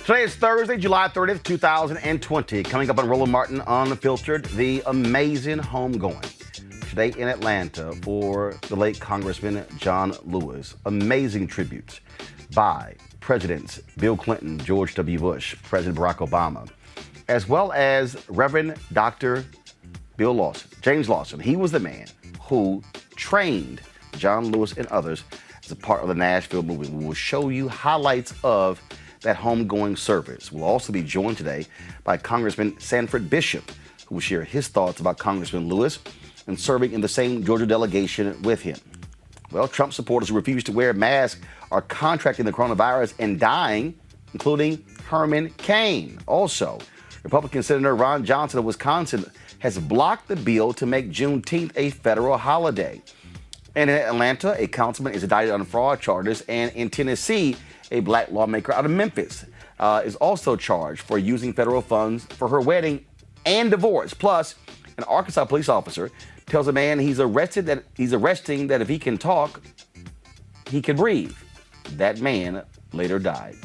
Today is Thursday, July 30th, 2020. Coming up on Roland Martin Unfiltered, the amazing homegoing. Today in Atlanta for the late Congressman John Lewis. Amazing tributes by Presidents Bill Clinton, George W. Bush, President Barack Obama, as well as Reverend Dr. Bill Lawson, James Lawson. He was the man who trained John Lewis and others as a part of the Nashville movement. We will show you highlights of that homegoing service. We'll also be joined today by Congressman Sanford Bishop, who will share his thoughts about Congressman Lewis and serving in the same Georgia delegation with him. Well, Trump supporters who refuse to wear masks are contracting the coronavirus and dying, including Herman Cain. Also, Republican Senator Ron Johnson of Wisconsin has blocked the bill to make Juneteenth a federal holiday. And in Atlanta, a councilman is indicted on fraud charges, and in Tennessee, a black lawmaker out of Memphis is also charged for using federal funds for her wedding and divorce. Plus, an Arkansas police officer tells a man he's arresting that if he can talk, he can breathe. That man later died.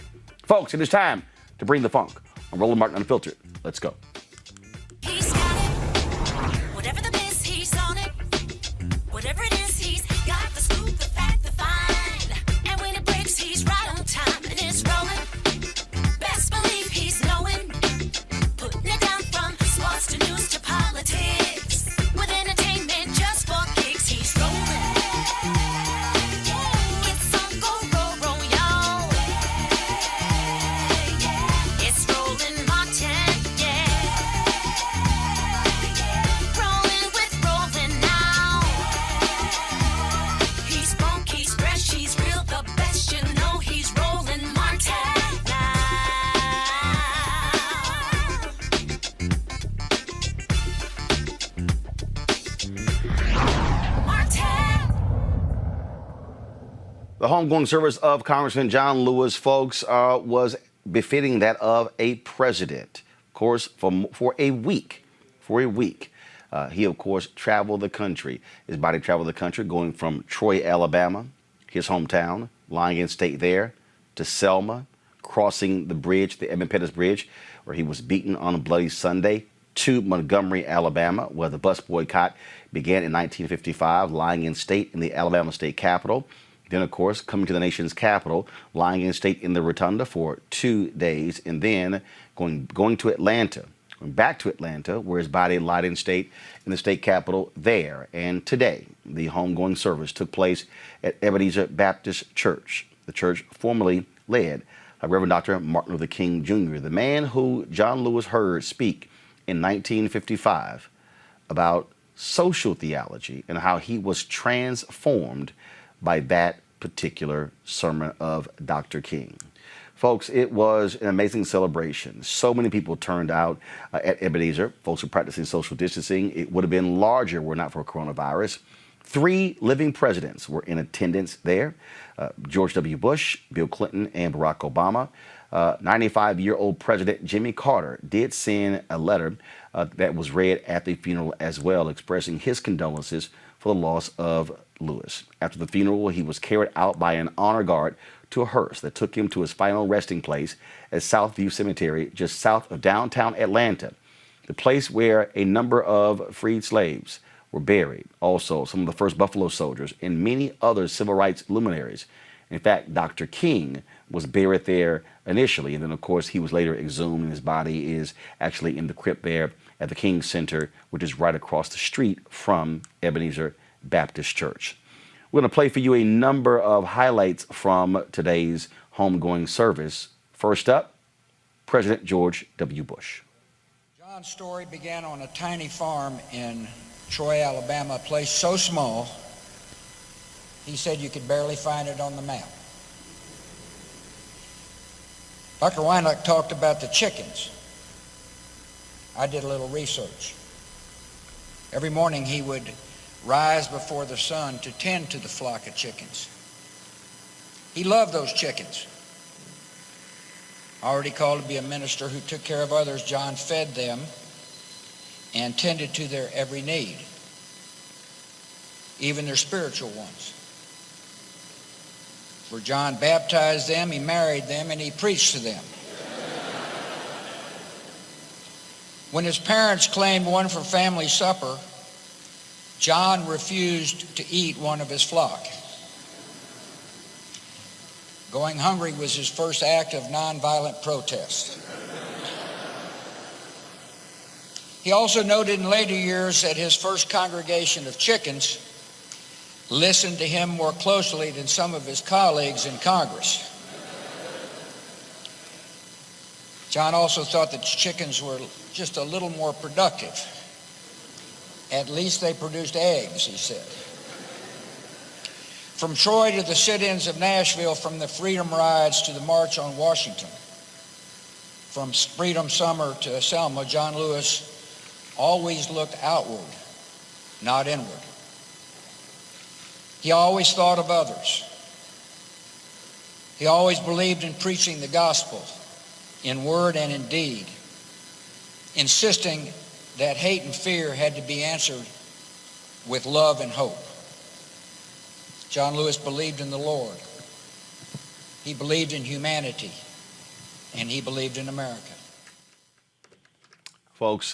Folks, it is time to bring the funk on Roland Martin Unfiltered. Let's go. He's got it. Whatever the biz, he's on it. Whatever it is, he's got the scoop, the fact, the find. And when it breaks, he's right on time and it's rolling. Best believe he's knowing. Putting it down from sports to news to politics. With entertainment just for kicks, he's rolling. It's on go, y'all. It's Roland Martin, yeah. Rolling with Roland now. He's funk, he's fresh, he's real, the best, you know he's Roland Martin now. Martin. The homegoing service of Congressman John Lewis, folks, was befitting that of a president. Of course, for a week. He, of course, traveled the country. His body traveled the country, going from Troy, Alabama, his hometown, lying in state there, to Selma, crossing the bridge, the Edmund Pettus Bridge, where he was beaten on a bloody Sunday, to Montgomery, Alabama, where the bus boycott began in 1955, lying in state in the Alabama state capitol. Then, of course, coming to the nation's capital, lying in state in the Rotunda for 2 days, and then going to Atlanta, going back to Atlanta, where his body lied in state in the state capitol there. And today, the homegoing service took place at Ebenezer Baptist Church, the church formerly led by Reverend Dr. Martin Luther King Jr., the man who John Lewis heard speak in 1955 about social theology and how he was transformed by that particular sermon of Dr. King. Folks, it was an amazing celebration. So many people turned out at Ebenezer. Folks were practicing social distancing. It would have been larger were not for coronavirus. 3 living presidents were in attendance there. George W. Bush, Bill Clinton, and Barack Obama. 95-year-old President Jimmy Carter did send a letter that was read at the funeral as well, expressing his condolences for the loss of Lewis. After the funeral, he was carried out by an honor guard to a hearse that took him to his final resting place at Southview Cemetery, just south of downtown Atlanta, the place where a number of freed slaves were buried. Also, some of the first Buffalo Soldiers and many other civil rights luminaries. In fact, Dr. King was buried there initially, and then, of course, he was later exhumed, and his body is actually in the crypt there at the King Center, which is right across the street from Ebenezer Baptist Church. We're going to play for you a number of highlights from today's homegoing service. First up, President George W. Bush. John's story began on a tiny farm in Troy, Alabama, a place so small, he said you could barely find it on the map. Dr. Weinlock talked about the chickens. I did a little research. Every morning he would rise before the sun to tend to the flock of chickens. He loved those chickens. Already called to be a minister who took care of others, John fed them and tended to their every need, even their spiritual ones. For John baptized them, he married them, and he preached to them. When his parents claimed one for family supper, John refused to eat one of his flock. Going hungry was his first act of nonviolent protest. He also noted in later years that his first congregation of chickens listened to him more closely than some of his colleagues in Congress. John also thought that chickens were just a little more productive. At least they produced eggs, he said. From Troy to the sit-ins of Nashville, from the Freedom Rides to the March on Washington, from Freedom Summer to Selma, John Lewis always looked outward, not inward. He always thought of others. He always believed in preaching the gospel in word and in deed, insisting that hate and fear had to be answered with love and hope. John Lewis believed in the Lord. He believed in humanity, and he believed in America. Folks,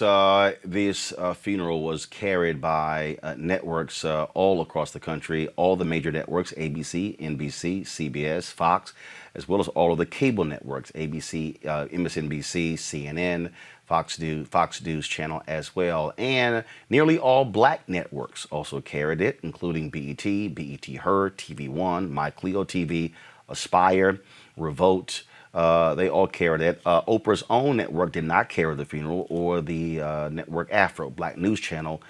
this funeral was carried by networks all across the country, all the major networks, ABC, NBC, CBS, Fox, as well as all of the cable networks, ABC, MSNBC, CNN, Fox News Channel as well. And nearly all black networks also carried it, including BET, BET Her, TV One, My Clio TV, Aspire, Revolt. They all carried it. Oprah's own network did not carry the funeral, or the network Afro, Black News Channel,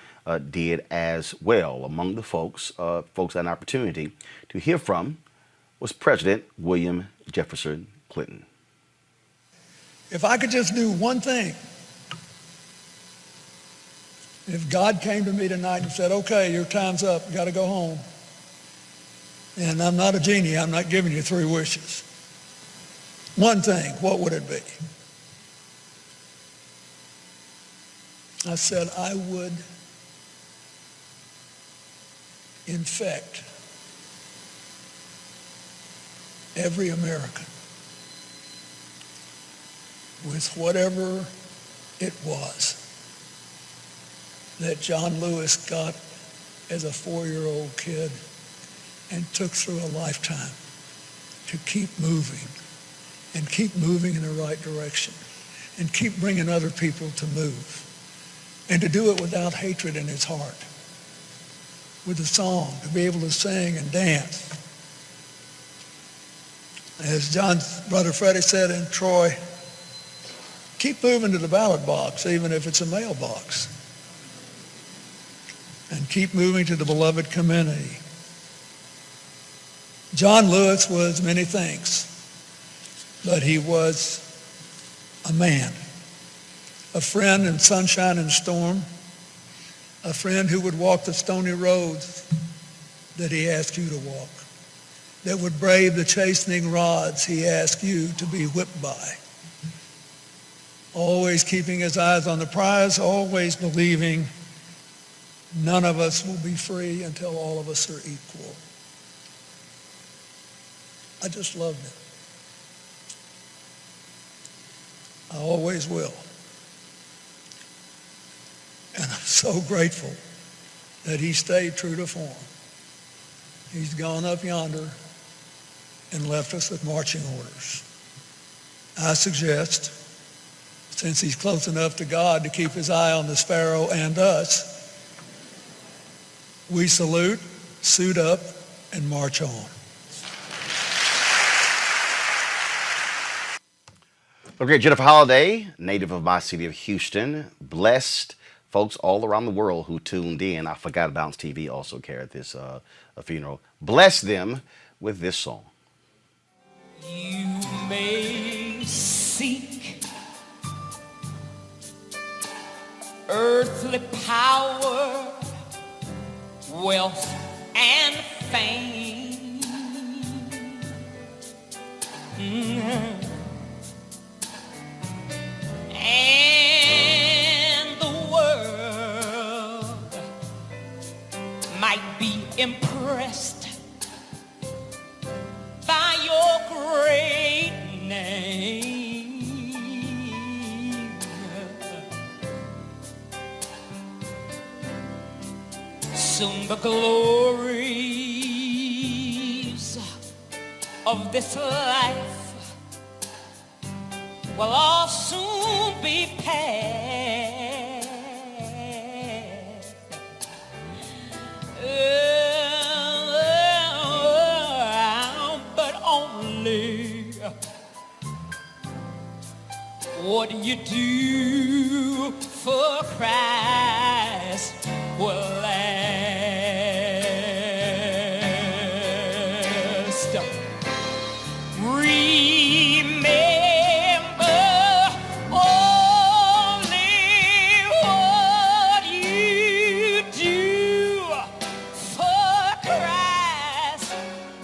did as well. Among the folks had an opportunity to hear from was President William Jefferson Clinton. If I could just do one thing, if God came to me tonight and said, okay, your time's up, you got to go home, and I'm not a genie, I'm not giving you 3 wishes. One thing, what would it be? I said I would infect every American with whatever it was that John Lewis got as a 4-year-old kid and took through a lifetime to keep moving and keep moving in the right direction and keep bringing other people to move, and to do it without hatred in his heart, with a song, to be able to sing and dance. As John's brother Freddie said in Troy, keep moving to the ballot box, even if it's a mailbox, and keep moving to the beloved community. John Lewis was many things, but he was a man, a friend in sunshine and storm, a friend who would walk the stony roads that he asked you to walk, that would brave the chastening rods he asked you to be whipped by, always keeping his eyes on the prize, always believing none of us will be free until all of us are equal. I just loved him. I always will. And I'm so grateful that he stayed true to form. He's gone up yonder and left us with marching orders. I suggest, since he's close enough to God to keep his eye on the sparrow and us, we salute, suit up, and march on. Okay, Jennifer Holliday, native of my city of Houston, blessed folks all around the world who tuned in. I forgot Bounce TV also carried this funeral. Bless them with this song. You may seek earthly power, wealth, and fame. And the world might be impressed by your great name. Soon the glories of this life will all soon be past. But only what you do for Christ will last. Remember only what you do for Christ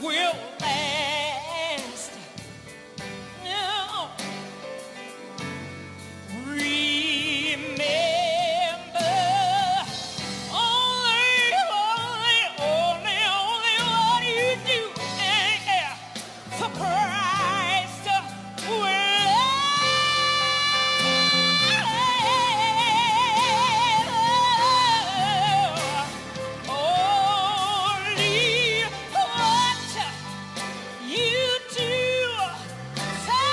will last. Now, remember only what you do for Christ will last. Only what you do for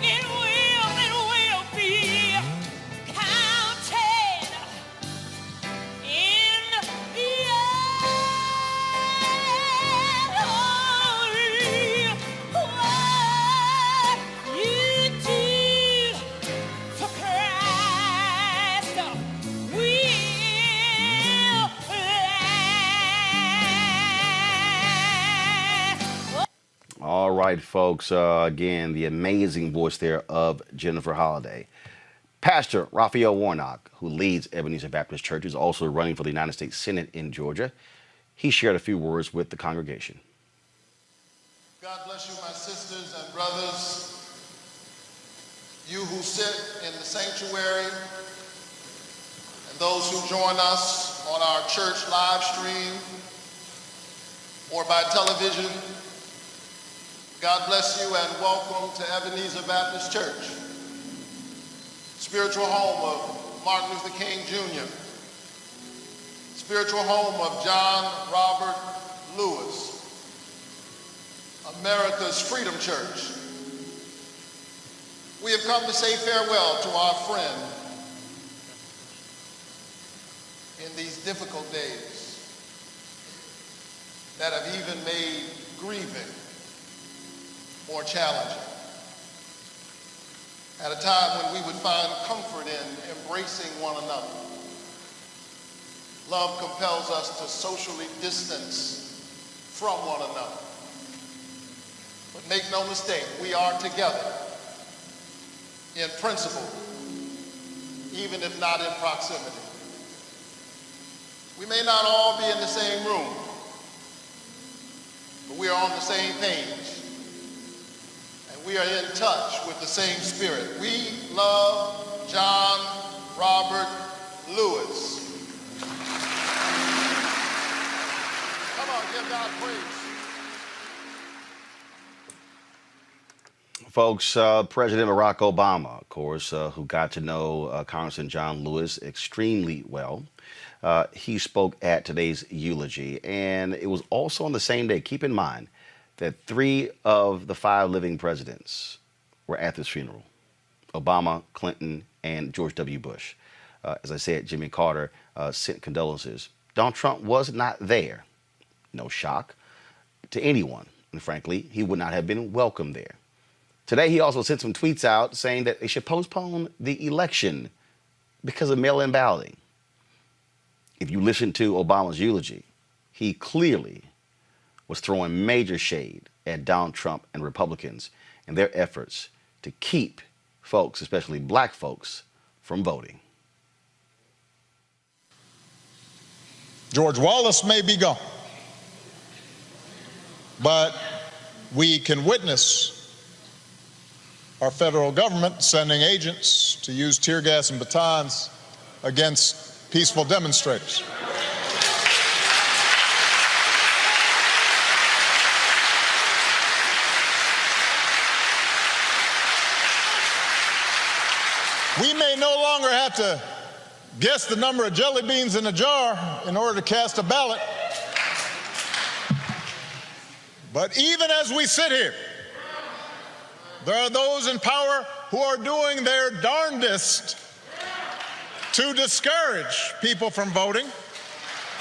him, it will be counted in the only what you do for Christ will last. All right, folks. Again, the amazing voice there of Jennifer Holliday. Pastor Raphael Warnock, who leads Ebenezer Baptist Church, is also running for the United States Senate in Georgia. He shared a few words with the congregation. God bless you, my sisters and brothers. You who sit in the sanctuary and those who join us on our church live stream or by television, God bless you and welcome to Ebenezer Baptist Church, spiritual home of Martin Luther King Jr., spiritual home of John Robert Lewis, America's Freedom Church. We have come to say farewell to our friend in these difficult days that have even made grieving more challenging. At a time when we would find comfort in embracing one another, love compels us to socially distance from one another. But make no mistake, we are together in principle, even if not in proximity. We may not all be in the same room, but we are on the same page. And we are in touch with the same spirit. We love John Robert Lewis. Come on, give God praise. Folks, President Barack Obama, of course, who got to know Congressman John Lewis extremely well, he spoke at today's eulogy, and it was also on the same day. Keep in mind that 3 of the 5 living presidents were at this funeral: Obama, Clinton, and George W. Bush. As I said, Jimmy Carter sent condolences. Donald Trump was not there. No shock to anyone, and frankly, he would not have been welcome there. Today, he also sent some tweets out saying that they should postpone the election because of mail-in balloting. If you listen to Obama's eulogy, he clearly was throwing major shade at Donald Trump and Republicans and their efforts to keep folks, especially black folks, from voting. George Wallace may be gone, but we can witness our federal government sending agents to use tear gas and batons against peaceful demonstrators. We may no longer have to guess the number of jelly beans in a jar in order to cast a ballot. But even as we sit here, there are those in power who are doing their darndest to discourage people from voting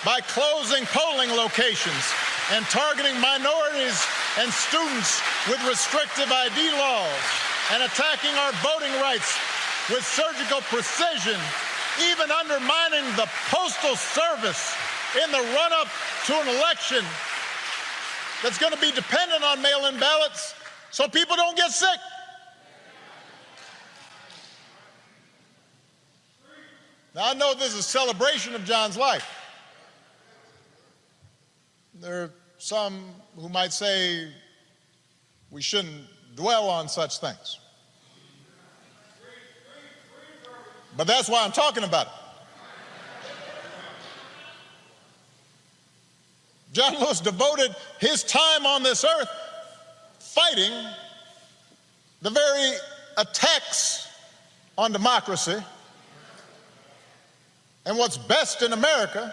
by closing polling locations and targeting minorities and students with restrictive ID laws and attacking our voting rights with surgical precision, even undermining the Postal Service in the run-up to an election that's going to be dependent on mail-in ballots so people don't get sick. Now, I know this is a celebration of John's life. There are some who might say we shouldn't dwell on such things. But that's why I'm talking about it. John Lewis devoted his time on this earth fighting the very attacks on democracy and what's best in America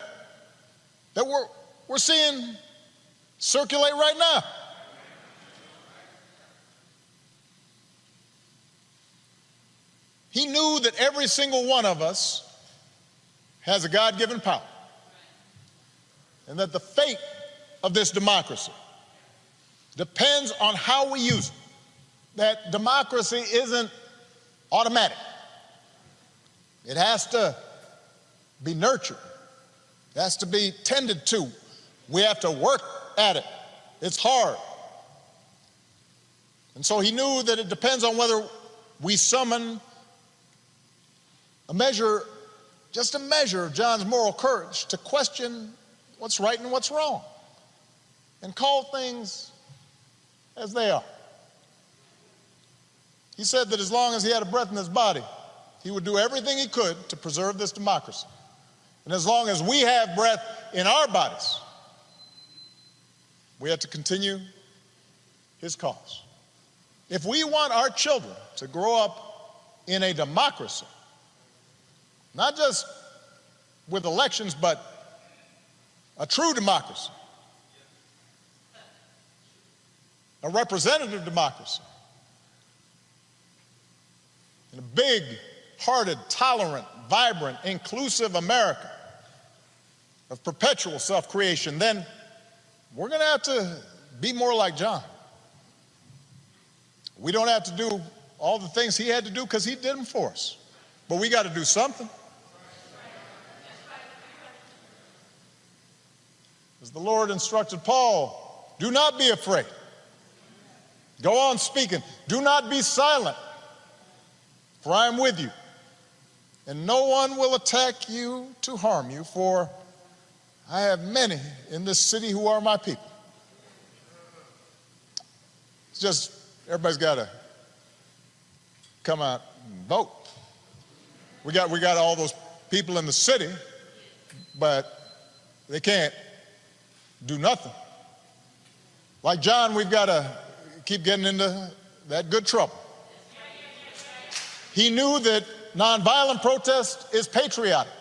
that we're seeing circulate right now. He knew that every single one of us has a God-given power, and that the fate of this democracy depends on how we use it. That democracy isn't automatic. It has to be nurtured. It has to be tended to. We have to work at it. It's hard. And so he knew that it depends on whether we summon a measure, just a measure of John's moral courage to question what's right and what's wrong and call things as they are. He said that as long as he had a breath in his body, he would do everything he could to preserve this democracy. And as long as we have breath in our bodies, we have to continue his cause. If we want our children to grow up in a democracy, not just with elections, but a true democracy, a representative democracy, in a big-hearted, tolerant, vibrant, inclusive America of perpetual self-creation, then we're going to have to be more like John. We don't have to do all the things he had to do because he did them for us. But we got to do something. As the Lord instructed Paul, do not be afraid. Go on speaking. Do not be silent, for I am with you. And no one will attack you to harm you, for I have many in this city who are my people. It's just, everybody's got to come out and vote. We got all those people in the city, but they can't do nothing. Like John, we've got to keep getting into that good trouble. He knew that nonviolent protest is patriotic,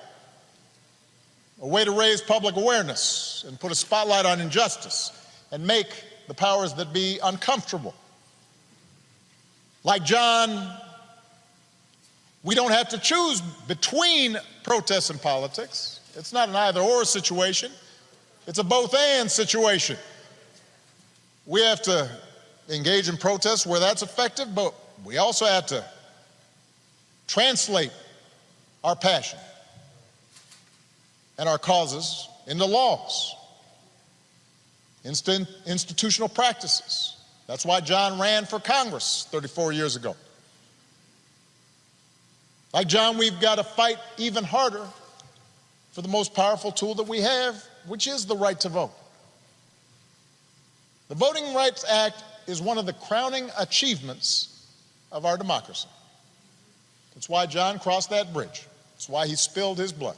a way to raise public awareness and put a spotlight on injustice and make the powers that be uncomfortable. Like John, we don't have to choose between protests and politics. It's not an either-or situation. It's a both-and situation. We have to engage in protests where that's effective, but we also have to translate our passion and our causes into laws, institutional practices. That's why John ran for Congress 34 years ago. Like John, we've got to fight even harder for the most powerful tool that we have, which is the right to vote. The Voting Rights Act is one of the crowning achievements of our democracy. That's why John crossed that bridge. That's why he spilled his blood.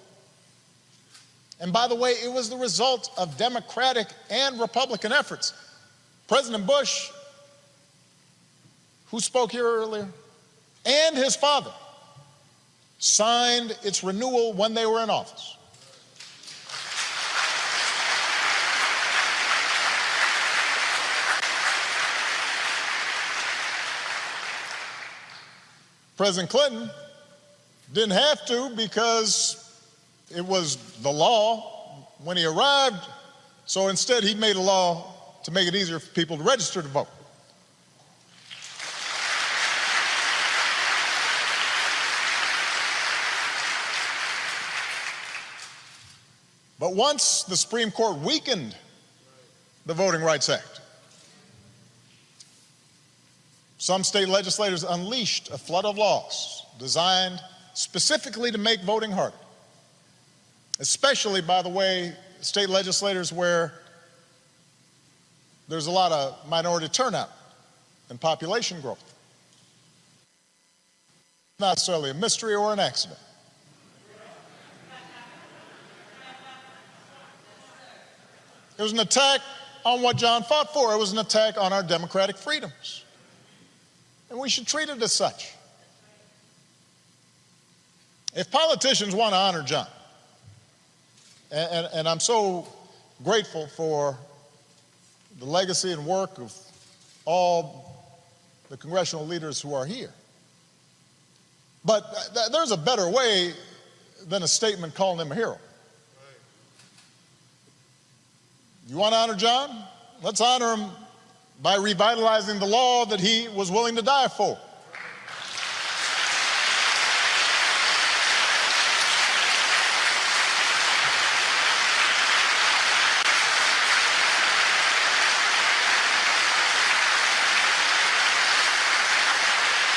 And by the way, it was the result of Democratic and Republican efforts. President Bush, who spoke here earlier, and his father signed its renewal when they were in office. President Clinton didn't have to because it was the law when he arrived, so instead he made a law to make it easier for people to register to vote. But once the Supreme Court weakened the Voting Rights Act, some state legislators unleashed a flood of laws designed specifically to make voting harder, especially, by the way, state legislators where there's a lot of minority turnout and population growth. Not necessarily a mystery or an accident. It was an attack on what John fought for. It was an attack on our democratic freedoms. And we should treat it as such. If politicians want to honor John, and I'm so grateful for the legacy and work of all the congressional leaders who are here, but there's a better way than a statement calling him a hero. You want to honor John? Let's honor him by revitalizing the law that he was willing to die for.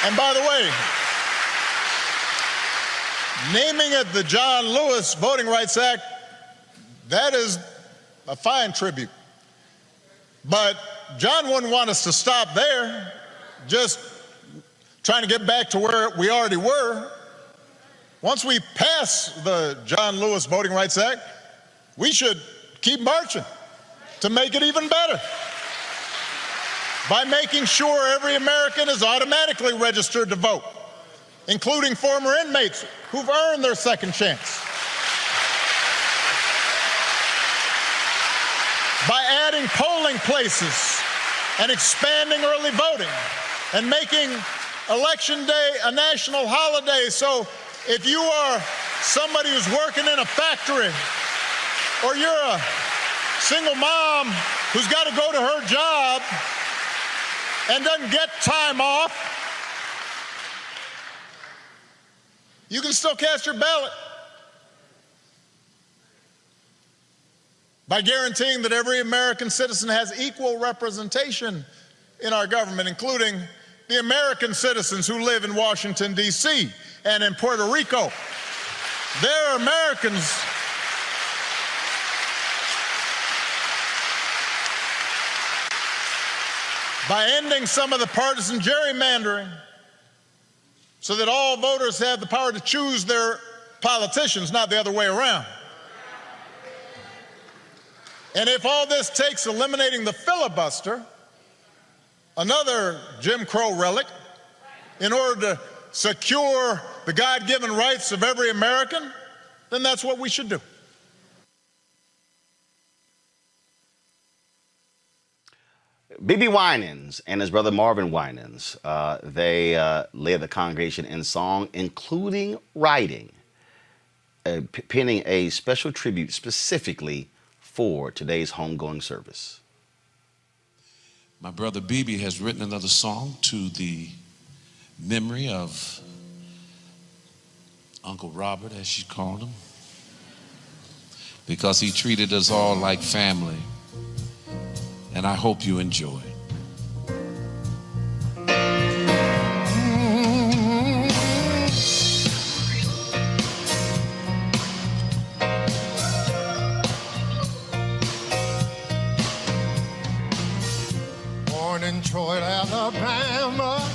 And by the way, naming it the John Lewis Voting Rights Act, that is a fine tribute. But John wouldn't want us to stop there, just trying to get back to where we already were. Once we pass the John Lewis Voting Rights Act, we should keep marching to make it even better by making sure every American is automatically registered to vote, including former inmates who've earned their second chance. By adding polling places and expanding early voting and making Election Day a national holiday. So if you are somebody who's working in a factory, or you're a single mom who's got to go to her job and doesn't get time off, you can still cast your ballot by guaranteeing that every American citizen has equal representation in our government, including the American citizens who live in Washington, D.C. and in Puerto Rico. They're Americans. By ending some of the partisan gerrymandering so that all voters have the power to choose their politicians, not the other way around. And if all this takes eliminating the filibuster, another Jim Crow relic, in order to secure the God-given rights of every American, then that's what we should do. B.B. Winans and his brother Marvin Winans, they led the congregation in song, including writing, penning a special tribute specifically for today's homegoing service. My brother B.B. has written another song to the memory of Uncle Robert, as she called him, because he treated us all like family. And I hope you enjoy it. Born in Troy, Alabama.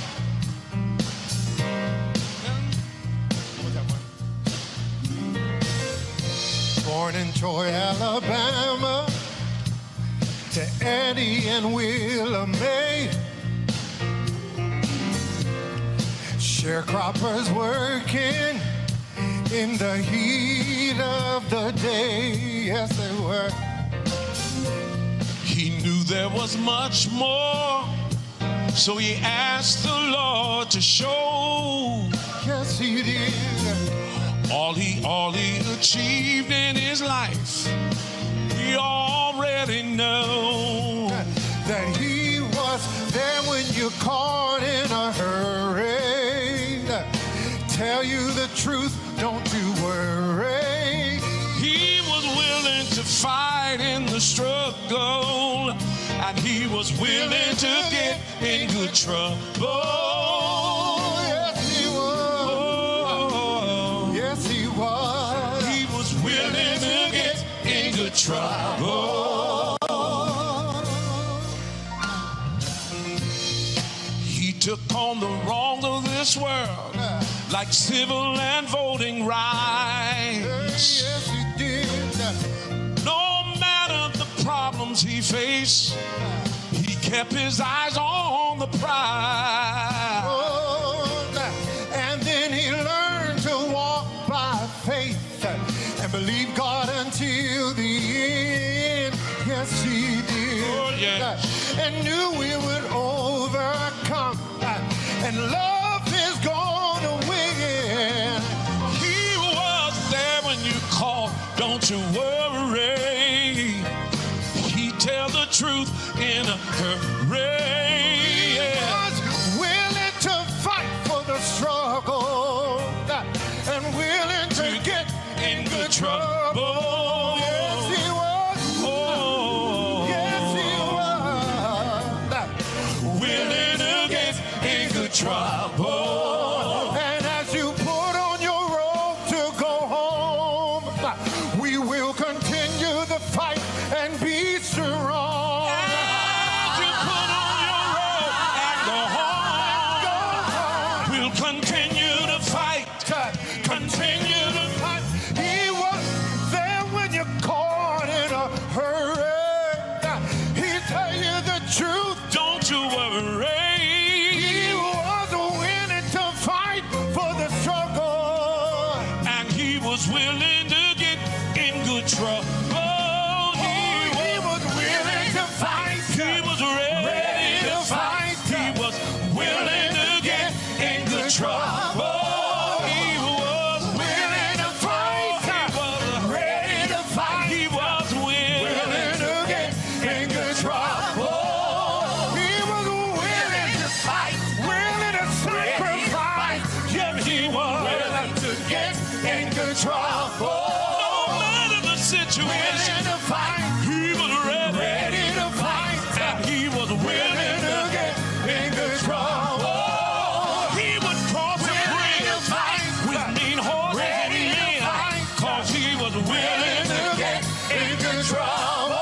Born in Troy, Alabama. To Eddie and Willa Mae, sharecroppers working in the heat of the day. Yes, they were. He knew there was much more, so he asked the Lord to show. Yes, he did. All he achieved in his life, we already know. That he was there when you called in a hurry. Tell you the truth, don't you worry. He was willing to fight in the struggle, and he was willing to get in good trouble. Yes, he was. Yes, he was. He was willing to get in good trouble. He took on the wrongs of this world, like civil and voting rights. Yes, he did. No matter the problems he faced, he kept his eyes on the prize. And then he learned to walk by faith and believe God until the end. Yes, he did. Oh, yeah. And knew we would overcome. And love is gonna win. He was there when you called, don't you worry. He tell the truth in a hurry. He was willing to fight for the struggle and willing to get in good trouble. Yes, he was. Oh, Yes, he was. willing to get in good trouble. And as you put on your robe to go home, we will continue the fight and be strong. As you put on your robe and go home, we'll continue to fight. Continue to fight. He was there when you caught in a hurry. He tell you the truth. Don't you worry. He was willing to fight for the struggle. And he was willing to get in good trouble. He was willing to fight. He was ready to fight. He was willing to get in good trouble. He was willing to fight. He was Ready to fight. He was Willing to get in good trouble. He was willing to fight. Willing to sacrifice. Yes, he was Willing to get in good trouble. No matter the situation, Willing to fight. he was ready. Ready to fight. And he was Willing willing to get in good trouble. He would cross the Willing bridge to fight. with mean horses Ready and to men, fight. 'cause he was willing Willing to to get in good trouble.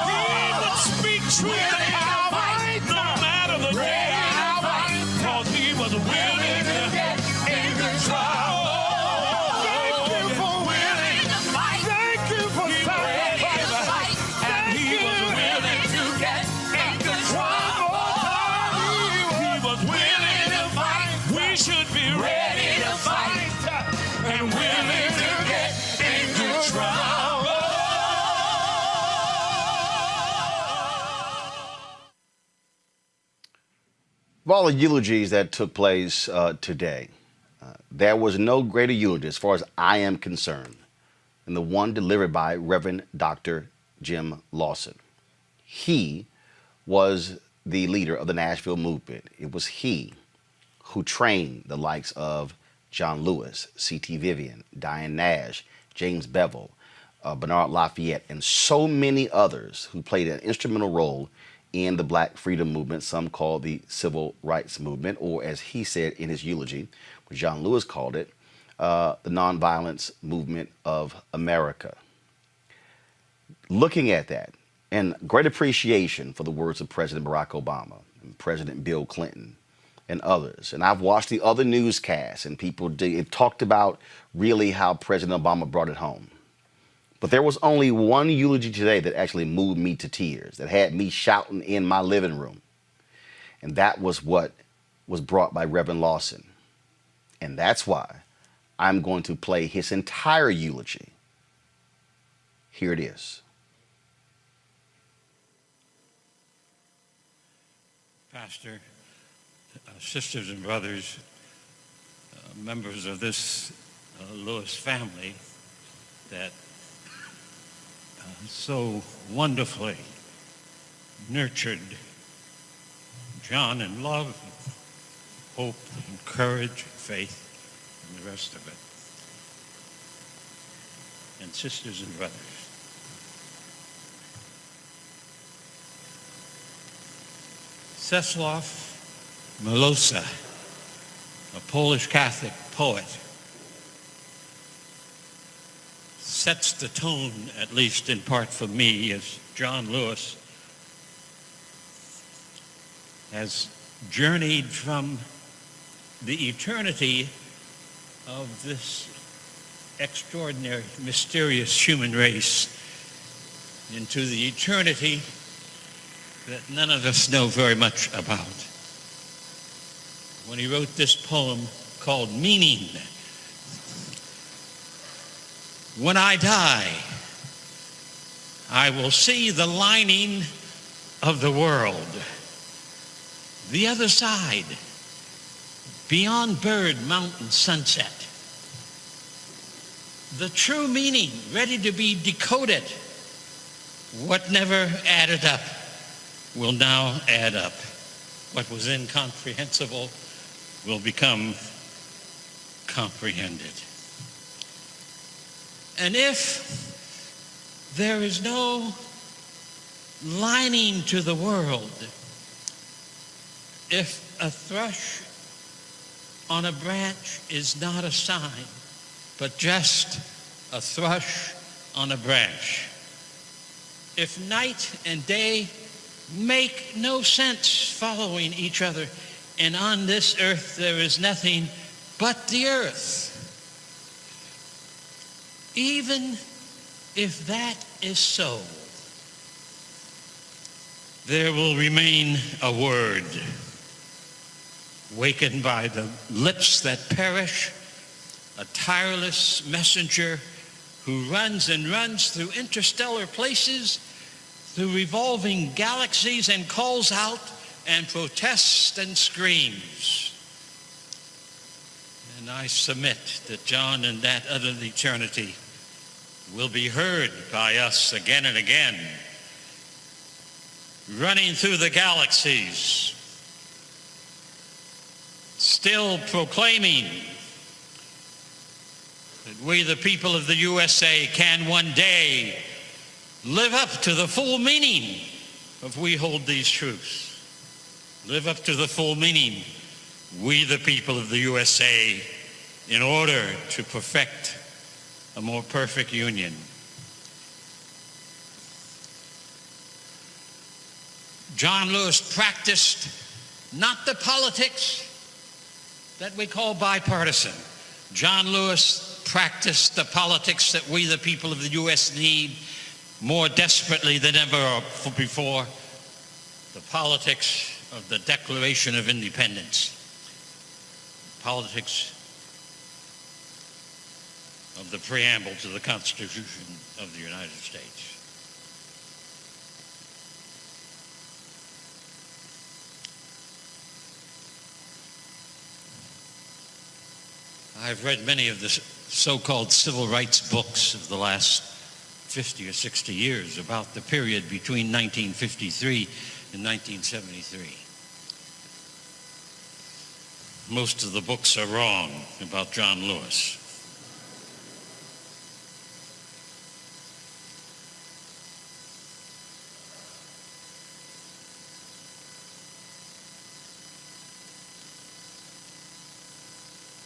He would speak truth Willing to to power, fight. no matter the Ready day, to fight. 'cause he was willing Willing to to get in good trouble. Thank you for willing to fight. Thank you for sacrifice. and he was willing to get in good trouble. He was willing to fight. We should be ready to fight and willing to get in good trouble. Of all the eulogies that took place today, there was no greater eulogy, as far as I am concerned, than the one delivered by Reverend Dr. Jim Lawson. He was the leader of the Nashville movement. It was he who trained the likes of John Lewis, C.T. Vivian, Diane Nash, James Bevel, Bernard Lafayette, and so many others who played an instrumental role in the Black freedom movement, some call the civil rights movement, or as he said in his eulogy, what John Lewis called it, the nonviolence movement of America. Looking at that, and great appreciation for the words of President Barack Obama and President Bill Clinton and others. And I've watched the other newscasts, and people talked about really how President Obama brought it home. But there was only one eulogy today that actually moved me to tears, that had me shouting in my living room. And that was what was brought by Reverend Lawson. And that's why I'm going to play his entire eulogy. Here it is. Pastor, sisters and brothers, members of this Lewis family that so wonderfully nurtured John in love, hope, and courage, faith, and the rest of it. And sisters and brothers, Czesław Miłosz, a Polish Catholic poet, sets the tone, at least in part for me, as John Lewis has journeyed from the eternity of this extraordinary, mysterious human race into the eternity that none of us know very much about. When he wrote this poem called Meaning, when I die, I will see the lining of the world, the other side, beyond bird, mountain, sunset. The true meaning ready to be decoded. What never added up will now add up. What was incomprehensible will become comprehended. And if there is no lining to the world, if a thrush on a branch is not a sign, but just a thrush on a branch, if night and day make no sense following each other, and on this earth there is nothing but the earth, even if that is so, there will remain a word, wakened by the lips that perish, a tireless messenger who runs and runs through interstellar places, through revolving galaxies, and calls out and protests and screams. And I submit that John in that other eternity will be heard by us again and again, running through the galaxies, still proclaiming that we, the people of the USA, can one day live up to the full meaning of we hold these truths. Live up to the full meaning, we, the people of the USA, in order to perfect a more perfect union. John Lewis practiced not the politics that we call bipartisan. John Lewis practiced the politics that we, the people of the U.S., need more desperately than ever before, the politics of the Declaration of Independence, politics of the preamble to the Constitution of the United States. I've read many of the so-called civil rights books of the last 50 or 60 years about the period between 1953 and 1973. Most of the books are wrong about John Lewis.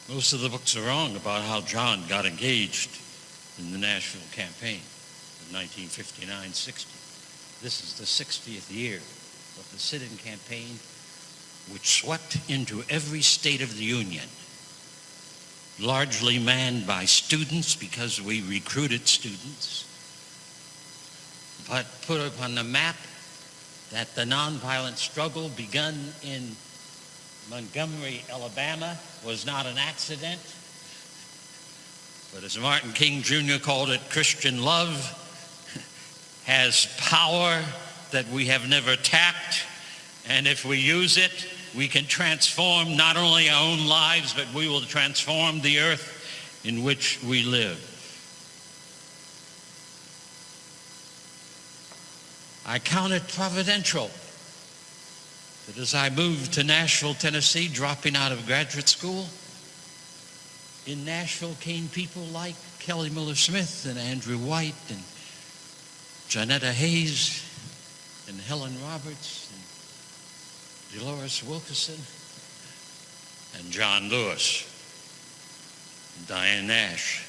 Most of the books are wrong about how John got engaged in the Nashville campaign of 1959-60. This is the 60th year of the sit-in campaign, which swept into every state of the Union, largely manned by students because we recruited students, but put upon the map that the nonviolent struggle begun in Montgomery, Alabama, was not an accident, But as Martin King Jr. called it, Christian love has power that we have never tapped, and if we use it, we can transform not only our own lives, but we will transform the earth in which we live. I count it providential that as I moved to Nashville, Tennessee, dropping out of graduate school, in Nashville came people like Kelly Miller Smith and Andrew White and Janetta Hayes and Helen Roberts and Dolores Wilkerson and John Lewis and Diane Nash,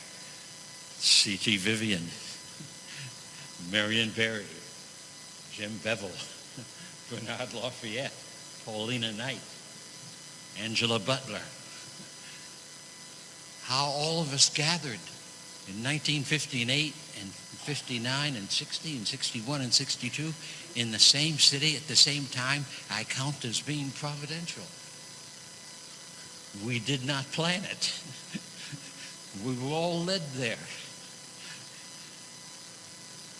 C.T. Vivian, Marion Berry, Jim Bevel, Bernard Lafayette, Paulina Knight, Angela Butler. How all of us gathered in 1958 and 59 and 60 and 61 and 62 in the same city at the same time, I count as being providential. We did not plan it. We were all led there.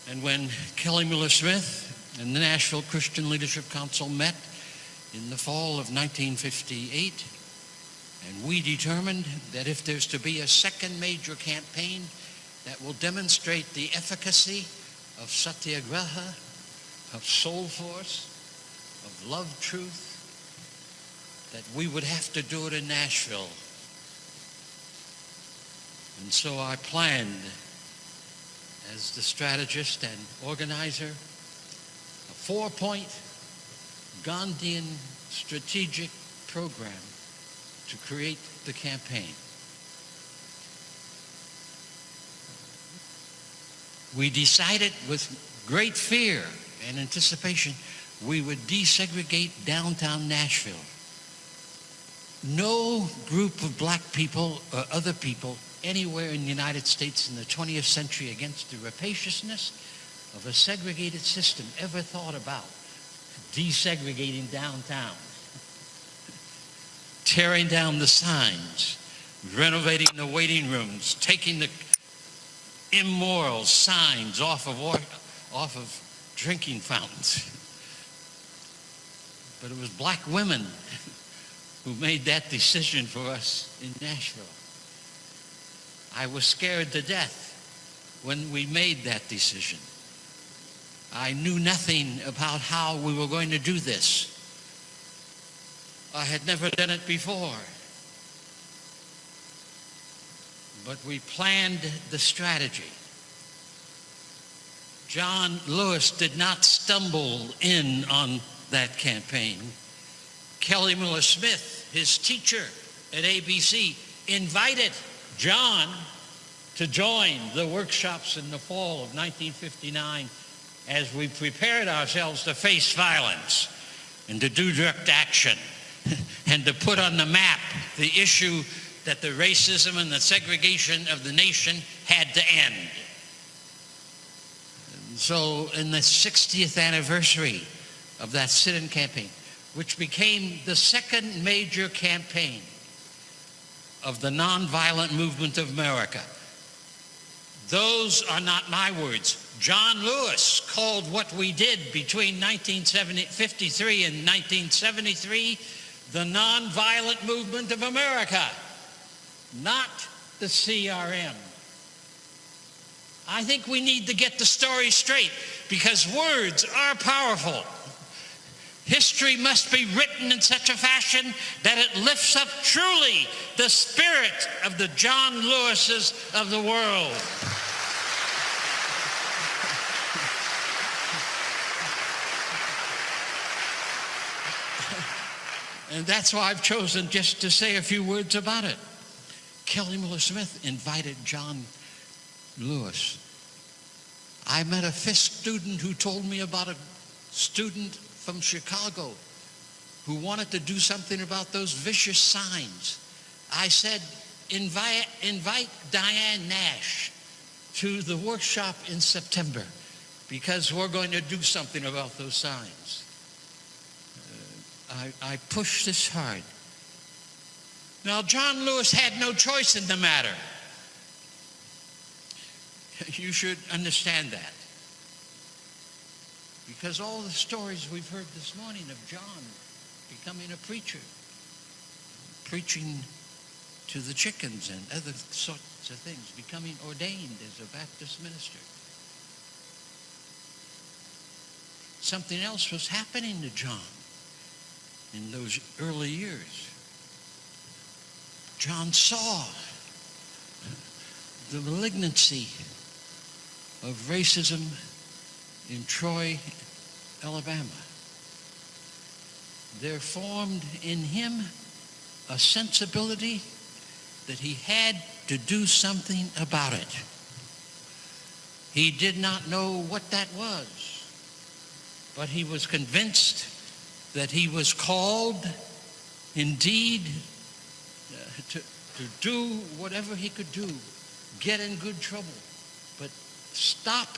And when Kelly Miller Smith and the Nashville Christian Leadership Council met in the fall of 1958, and we determined that if there's to be a second major campaign that will demonstrate the efficacy of satyagraha, of soul force, of love truth, that we would have to do it in Nashville. And so I planned, as the strategist and organizer, a 4-point Gandhian strategic program to create the campaign. We decided with great fear and anticipation we would desegregate downtown Nashville. No group of black people or other people anywhere in the United States in the 20th century against the rapaciousness of a segregated system ever thought about desegregating downtown, tearing down the signs, renovating the waiting rooms, taking the immoral signs off of drinking fountains. But it was black women who made that decision for us in Nashville. I was scared to death when we made that decision. I knew nothing about how we were going to do this. I had never done it before. But we planned the strategy. John Lewis did not stumble in on that campaign. Kelly Miller Smith, his teacher at ABC, invited John to join the workshops in the fall of 1959 as we prepared ourselves to face violence and to do direct action and to put on the map the issue that the racism and the segregation of the nation had to end. And so in the 60th anniversary of that sit-in campaign, which became the second major campaign of the nonviolent movement of America. Those are not my words. John Lewis called what we did between 1953 and 1973 the nonviolent movement of America, not the CRM. I think we need to get the story straight because words are powerful. History must be written in such a fashion that it lifts up truly the spirit of the John Lewises of the world. And that's why I've chosen just to say a few words about it. Kelly Miller Smith invited John Lewis. I met a Fisk student who told me about a student from Chicago who wanted to do something about those vicious signs. I said, invite Diane Nash to the workshop in September because we're going to do something about those signs. I pushed this hard. Now, John Lewis had no choice in the matter. You should understand that. Because all the stories we've heard this morning of John becoming a preacher, preaching to the chickens and other sorts of things, becoming ordained as a Baptist minister. Something else was happening to John in those early years. John saw the malignancy of racism in Troy, Alabama. There formed in him a sensibility that he had to do something about it. He did not know what that was, but he was convinced that he was called indeed to do whatever he could do, get in good trouble, but stop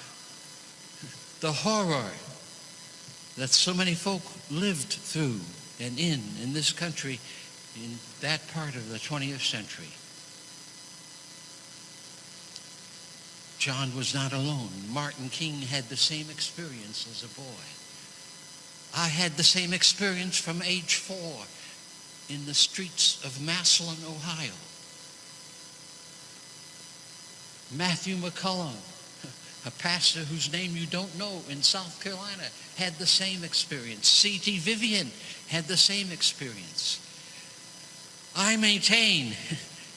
the horror that so many folk lived through and in this country in that part of the 20th century. John was not alone. Martin King had the same experience as a boy. I had the same experience from age 4 in the streets of Massillon, Ohio. Matthew McCullum, a pastor whose name you don't know in South Carolina, had the same experience. C.T. Vivian had the same experience. I maintain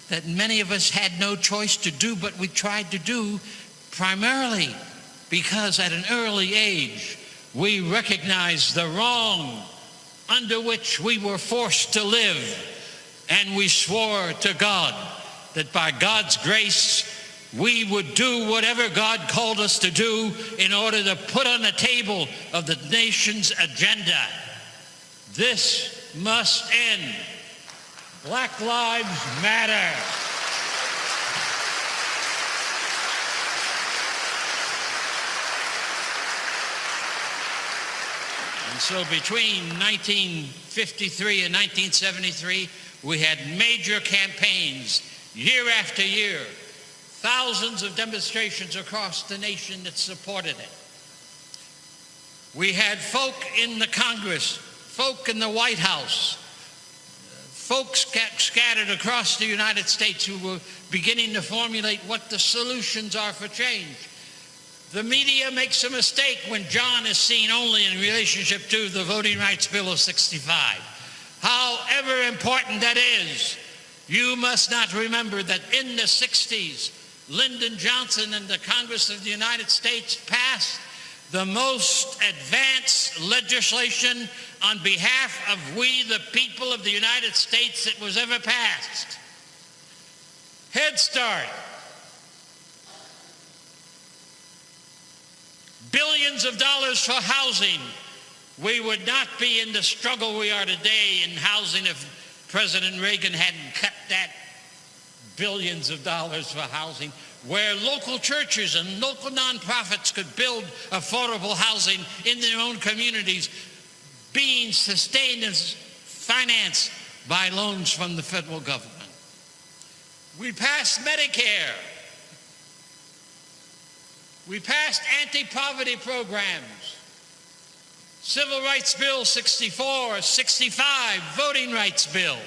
that many of us had no choice to do what we tried to do, primarily because at an early age we recognized the wrong under which we were forced to live, and we swore to God that by God's grace we would do whatever God called us to do in order to put on the table of the nation's agenda. This must end. Black Lives Matter. And so between 1953 and 1973, we had major campaigns year after year, thousands of demonstrations across the nation that supported it. We had folk in the Congress, folk in the White House, folks scattered across the United States who were beginning to formulate what the solutions are for change. The media makes a mistake when John is seen only in relationship to the Voting Rights Bill of 65. However important that is, you must not remember that in the 60s, Lyndon Johnson and the Congress of the United States passed the most advanced legislation on behalf of we, the people of the United States, that was ever passed. Head Start. Billions of dollars for housing. We would not be in the struggle we are today in housing if President Reagan hadn't cut that billions of dollars for housing, where local churches and local nonprofits could build affordable housing in their own communities, being sustained and financed by loans from the federal government. We passed Medicare. We passed anti-poverty programs. Civil Rights Bill 64, 65, voting rights bills.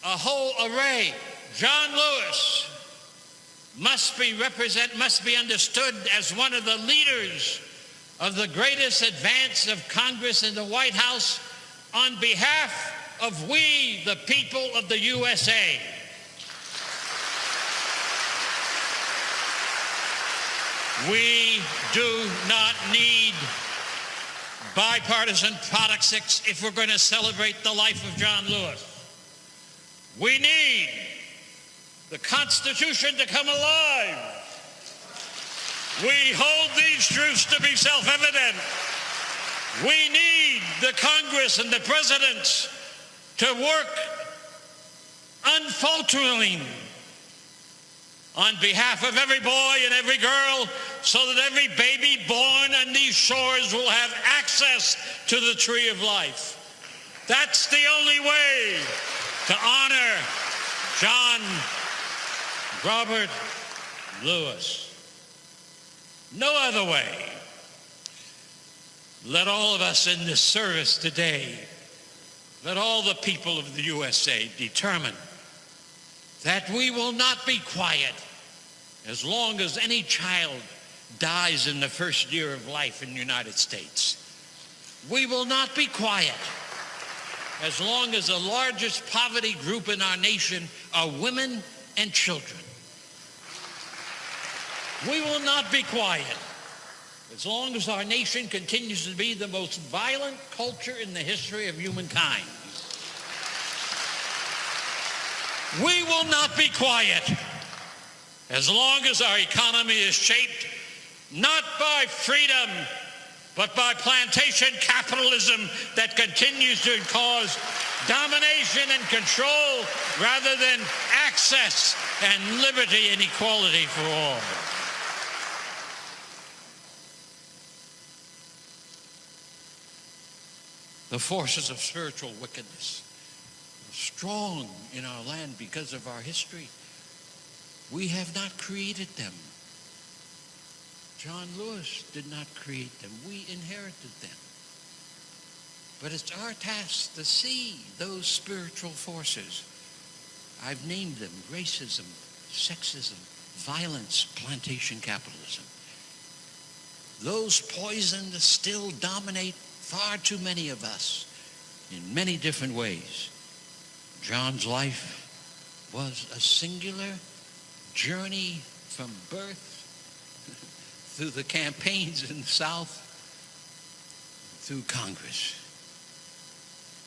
A whole array. John Lewis must be understood as one of the leaders of the greatest advance of Congress in the White House on behalf of we, the people of the USA. We do not need bipartisan politics if we're going to celebrate the life of John Lewis. We need the Constitution to come alive. We hold these truths to be self-evident. We need the Congress and the presidents to work unfalteringly on behalf of every boy and every girl, so that every baby born on these shores will have access to the tree of life. That's the only way to honor John Robert Lewis. No other way. Let all of us in this service today, let all the people of the USA determine that we will not be quiet as long as any child dies in the first year of life in the United States. We will not be quiet as long as the largest poverty group in our nation are women and children. We will not be quiet as long as our nation continues to be the most violent culture in the history of humankind. We will not be quiet as long as our economy is shaped not by freedom, but by plantation capitalism that continues to cause domination and control rather than access and liberty and equality for all. The forces of spiritual wickedness are strong in our land because of our history. We have not created them. John Lewis did not create them. We inherited them. But it's our task to see those spiritual forces. I've named them: racism, sexism, violence, plantation capitalism. Those poisons still dominate far too many of us in many different ways. John's life was a singular journey from birth through the campaigns in the South, through Congress,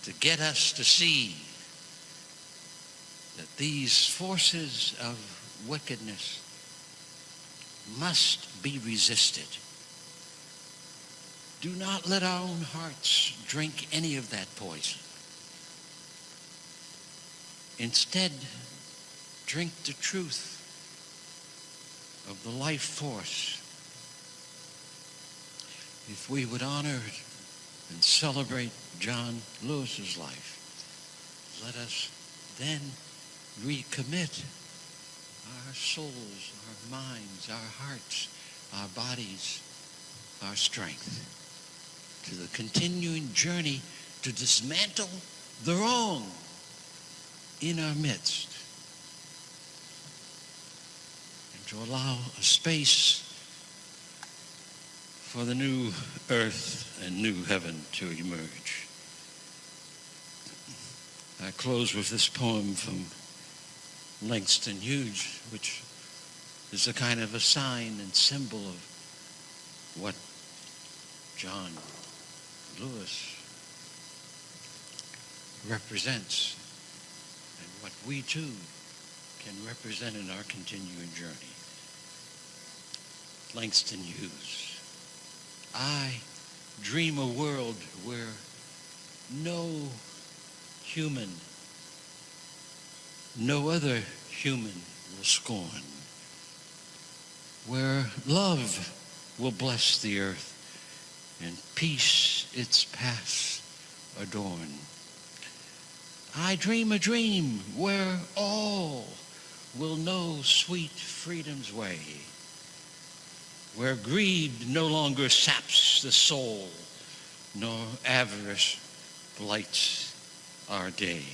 to get us to see that these forces of wickedness must be resisted. Do not let our own hearts drink any of that poison. Instead, drink the truth of the life force. If we would honor and celebrate John Lewis's life, let us then recommit our souls, our minds, our hearts, our bodies, our strength to the continuing journey to dismantle the wrong in our midst and to allow a space for the new earth and new heaven to emerge. I close with this poem from Langston Hughes, which is a kind of a sign and symbol of what John Lewis represents and what we too can represent in our continuing journey. Langston Hughes. I dream a world where no human, no other human will scorn, where love will bless the earth and peace its paths adorn. I dream a dream where all will know sweet freedom's way, where greed no longer saps the soul, nor avarice blights our day.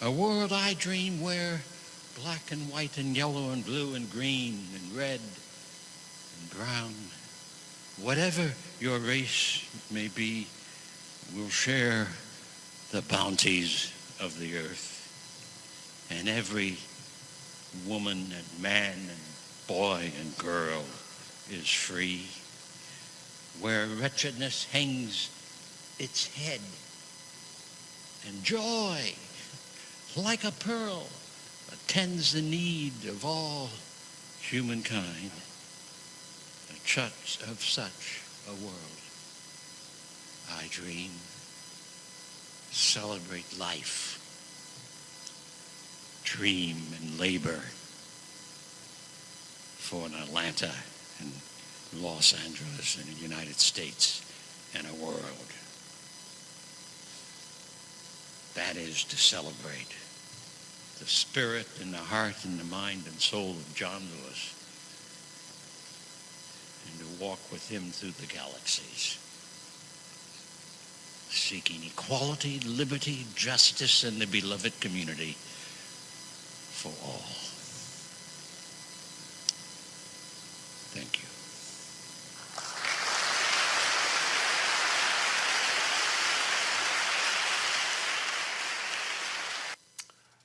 A world I dream where black and white and yellow and blue and green and red and brown, whatever your race may be, will share the bounties of the earth. And every woman and man and boy and girl is free, where wretchedness hangs its head and joy, like a pearl, attends the need of all humankind. Of such a world, I dream. Celebrate life, dream and labor for an Atlanta and Los Angeles and the United States and a world. That is to celebrate the spirit and the heart and the mind and soul of John Lewis, and to walk with him through the galaxies, seeking equality, liberty, justice, and the beloved community for all. Thank you.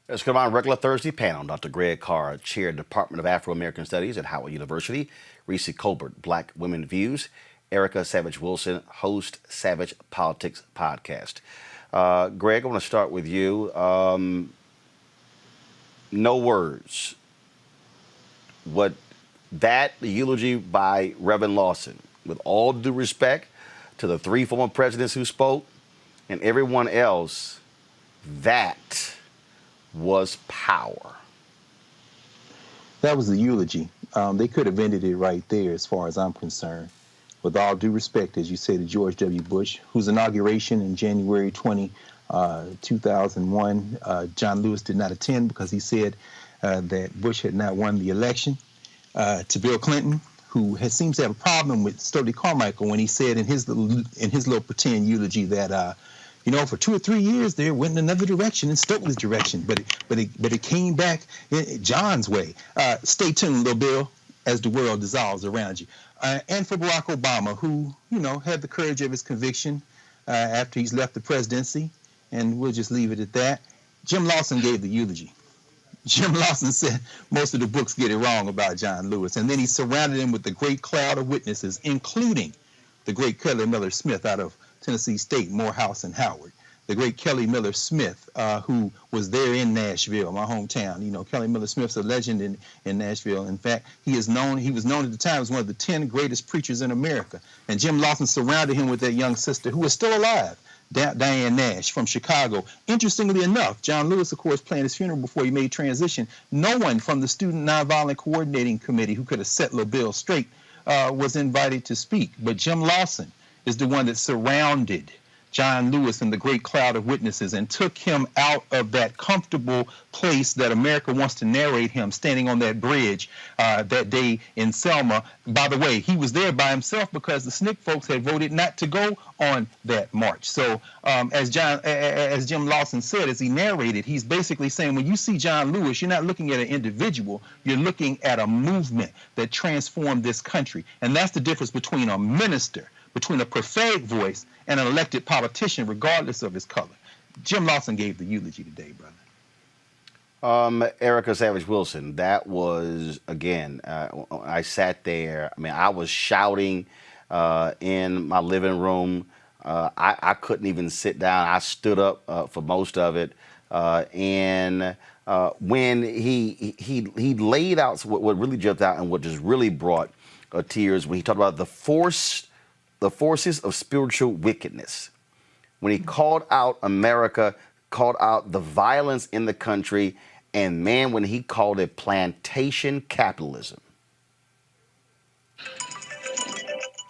Let's come on regular Thursday panel. Dr. Greg Carr, Chair, Department of Afro-American Studies at Howard University. Reese Colbert, Black Women Views. Erica Savage Wilson, host Savage Politics Podcast. Greg, I want to start with you. No words. What the eulogy by Reverend Lawson, with all due respect to the 3 former presidents who spoke and everyone else, that was power. That was the eulogy. They could have ended it right there as far as I'm concerned. With all due respect, as you say, to George W. Bush, whose inauguration in January 2001, John Lewis did not attend because he said that Bush had not won the election. To Bill Clinton, who seems to have a problem with Stokely Carmichael when he said in his little pretend eulogy that for 2 or 3 years there went in another direction, in Stokely's direction, but it came back John's way. Stay tuned, little Bill, as the world dissolves around you. And for Barack Obama, who had the courage of his conviction after he's left the presidency, and we'll just leave it at that. Jim Lawson gave the eulogy. Jim Lawson said most of the books get it wrong about John Lewis, and then he surrounded him with the great cloud of witnesses, including the great Kelly Miller Smith out of Tennessee State, Morehouse, and Howard. The great Kelly Miller Smith, who was there in Nashville, my hometown. Kelly Miller Smith's a legend in Nashville. In fact, he was known at the time as one of the 10 greatest preachers in America. And Jim Lawson surrounded him with that young sister who was still alive, Diane Nash from Chicago. Interestingly enough, John Lewis, of course, planned his funeral before he made transition. No one from the Student Nonviolent Coordinating Committee who could have set little Bill straight was invited to speak. But Jim Lawson is the one that surrounded John Lewis and the great cloud of witnesses and took him out of that comfortable place that America wants to narrate him, standing on that bridge that day in Selma. By the way, he was there by himself because the SNCC folks had voted not to go on that march. So as Jim Lawson said, as he narrated, he's basically saying when you see John Lewis, you're not looking at an individual, you're looking at a movement that transformed this country. And that's the difference between a minister, between a prophetic voice and an elected politician, regardless of his color. Jim Lawson gave the eulogy today, brother. Erica Savage Wilson, that was, again, I sat there. I mean, I was shouting in my living room. I couldn't even sit down. I stood up for most of it. And when he laid out what really jumped out and what just really brought tears, when he talked about the forces of spiritual wickedness, when he called out America, called out the violence in the country, and man, when he called it plantation capitalism.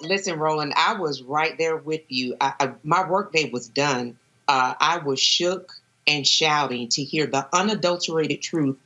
Listen, Roland, I was right there with you. My workday was done. I was shook and shouting to hear the unadulterated truth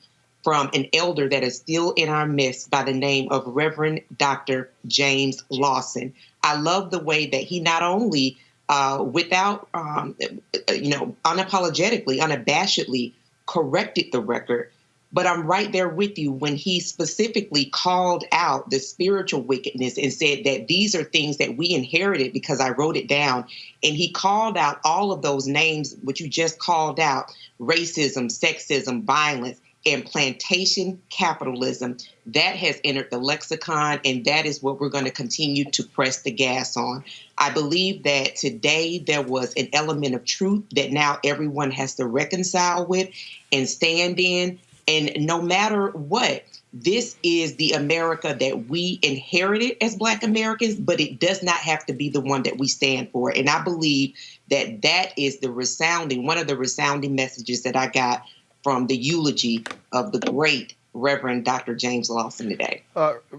from an elder that is still in our midst by the name of Reverend Dr. James Lawson. I love the way that he not only, without, unapologetically, unabashedly corrected the record, but I'm right there with you when he specifically called out the spiritual wickedness and said that these are things that we inherited because I wrote it down. And he called out all of those names, which you just called out: racism, sexism, violence, and plantation capitalism. That has entered the lexicon, and that is what we're going to continue to press the gas on. I believe that today there was an element of truth that now everyone has to reconcile with and stand in. And no matter what, this is the America that we inherited as Black Americans, but it does not have to be the one that we stand for. And I believe that that is one of the resounding messages that I got from the eulogy of the great Reverend Dr. James Lawson today.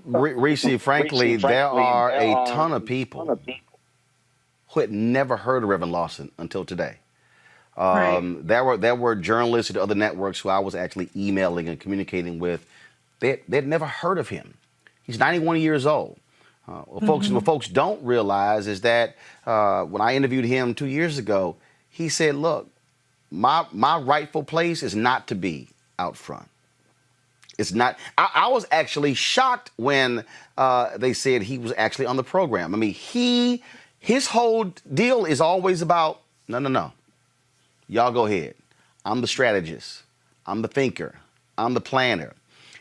Reese, frankly, there are a ton of people who had never heard of Reverend Lawson until today. There were journalists at other networks who I was actually emailing and communicating with. They'd never heard of him. He's 91 years old. What folks don't realize is that when I interviewed him 2 years ago, he said, look, my rightful place is not to be out front. It's not. I was actually shocked when they said he was actually on the program. I mean, his whole deal is always about, no. Y'all go ahead. I'm the strategist. I'm the thinker. I'm the planner.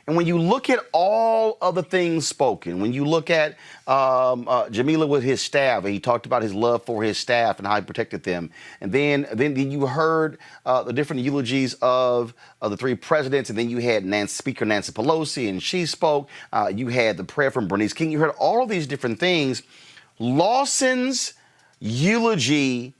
And when you look at all of the things spoken, when you look at Jamila with his staff, and he talked about his love for his staff and how he protected them, and then you heard the different eulogies of the three presidents, and then you had Speaker Nancy Pelosi, and she spoke. You had the prayer from Bernice King. You heard all of these different things. Lawson's eulogy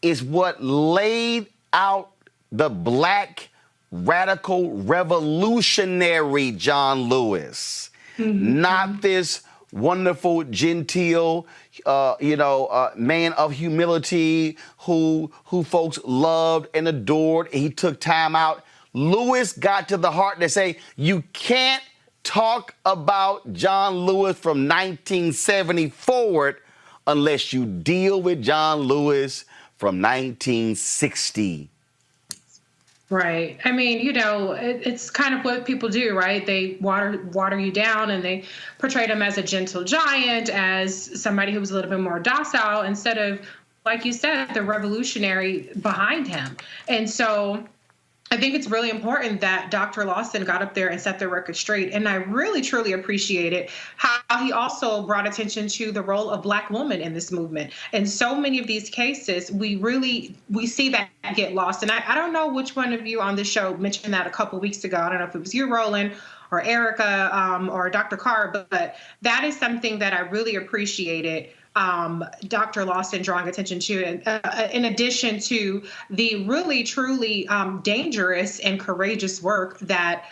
is what laid out the black radical revolutionary John Lewis, not this wonderful, genteel, man of humility who folks loved and adored. He took time out. Lewis got to the heart to say, you can't talk about John Lewis from 1970 forward unless you deal with John Lewis from 1960. Right. I mean, it's kind of what people do, right? They water you down, and they portrayed him as a gentle giant, as somebody who was a little bit more docile, instead of, like you said, the revolutionary behind him. And so I think it's really important that Dr. Lawson got up there and set the record straight. And I really, truly appreciated how he also brought attention to the role of Black women in this movement. In so many of these cases, we see that get lost. And I don't know which one of you on this show mentioned that a couple weeks ago. I don't know if it was you, Roland, or Erica, or Dr. Carr, but that is something that I really appreciated Dr. Lawson drawing attention to, in addition to the really, truly dangerous and courageous work that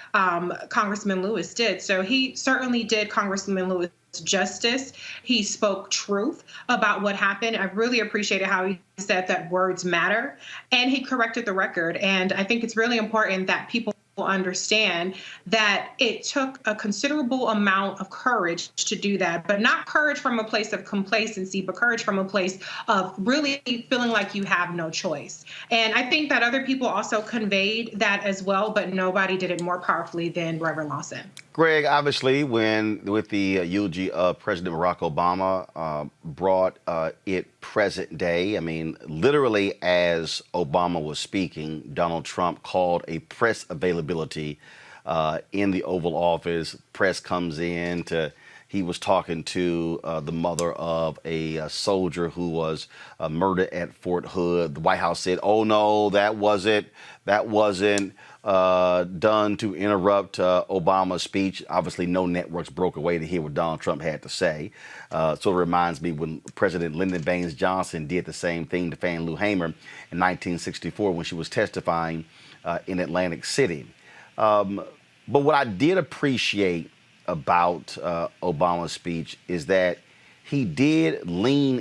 Congressman Lewis did. So he certainly did Congressman Lewis justice. He spoke truth about what happened. I really appreciated how he said that words matter, and he corrected the record. And I think it's really important that people understand that it took a considerable amount of courage to do that, but not courage from a place of complacency, but courage from a place of really feeling like you have no choice. And I think that other people also conveyed that as well, but nobody did it more powerfully than Reverend Lawson. Greg, obviously, with the eulogy of President Barack Obama, brought it present day. I mean, literally, as Obama was speaking, Donald Trump called a press availability in the Oval Office. Press comes in he was talking to the mother of a soldier who was murdered at Fort Hood. The White House said, "Oh no, that wasn't done to interrupt Obama's speech." Obviously, no networks broke away to hear what Donald Trump had to say. So it reminds me when President Lyndon Baines Johnson did the same thing to Fannie Lou Hamer in 1964 when she was testifying in Atlantic City. But what I did appreciate about Obama's speech is that he did lean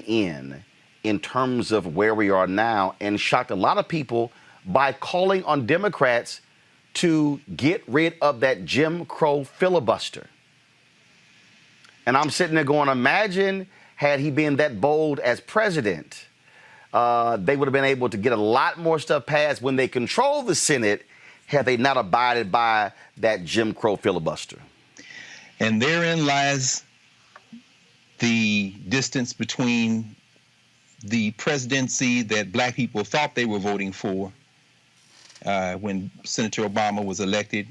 in terms of where we are now, and shocked a lot of people by calling on Democrats to get rid of that Jim Crow filibuster. And I'm sitting there going, imagine had he been that bold as president, they would have been able to get a lot more stuff passed when they controlled the Senate had they not abided by that Jim Crow filibuster. And therein lies the distance between the presidency that Black people thought they were voting for when Senator Obama was elected,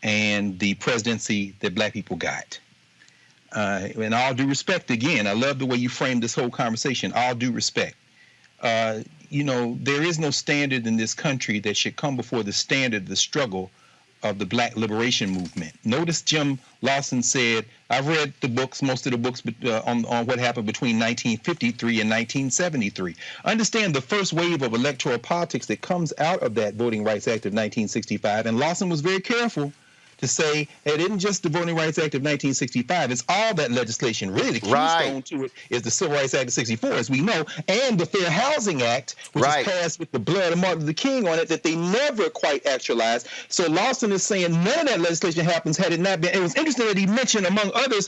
and the presidency that Black people got. In all due respect, again, I love the way you framed this whole conversation. All due respect. There is no standard in this country that should come before the standard of the struggle of the Black liberation movement. Notice Jim Lawson said, I've read the books, most of the books on what happened between 1953 and 1973. Understand the first wave of electoral politics that comes out of that Voting Rights Act of 1965, and Lawson was very careful to say it isn't just the Voting Rights Act of 1965, it's all that legislation. Really, the keystone to it is the Civil Rights Act of 64, as we know, and the Fair Housing Act, which was passed with the blood of Martin Luther King on it, that they never quite actualized. So Lawson is saying none of that legislation happens had it not been. It was interesting that he mentioned, among others,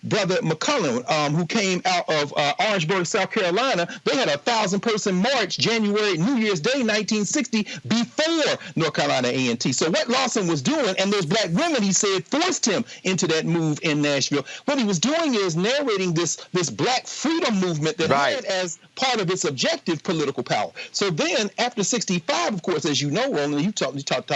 Brother McCullum, who came out of Orangeburg, South Carolina. They had a 1,000-person march January, New Year's Day, 1960, before North Carolina A&T. So what Lawson was doing, and those black women, he said, forced him into that move in Nashville. What he was doing is narrating this black freedom movement that had as part of its objective political power. So then, after 65, of course, as you know, Roland, you talked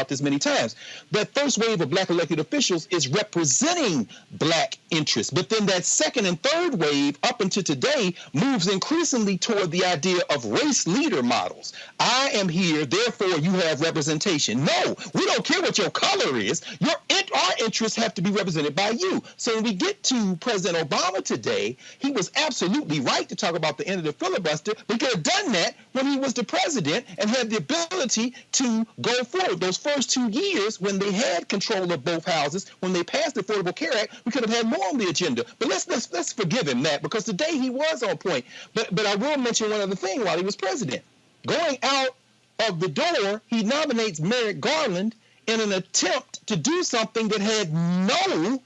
this many times, that first wave of black elected officials is representing black interests. But then that second and third wave, up until today, moves increasingly toward the idea of race leader models. I am here, therefore you have representation. No, we don't care what your color is. Our interests have to be represented by you. So when we get to President Obama today, he was absolutely right to talk about the end of the filibuster. We could have done that when he was the president and had the ability to go forward. Those first 2 years, when they had control of both houses, when they passed the Affordable Care Act, we could have had more on the agenda. But let's forgive him that, because today he was on point. But I will mention one other thing while he was president. Going out of the door, he nominates Merrick Garland in an attempt to do something that had no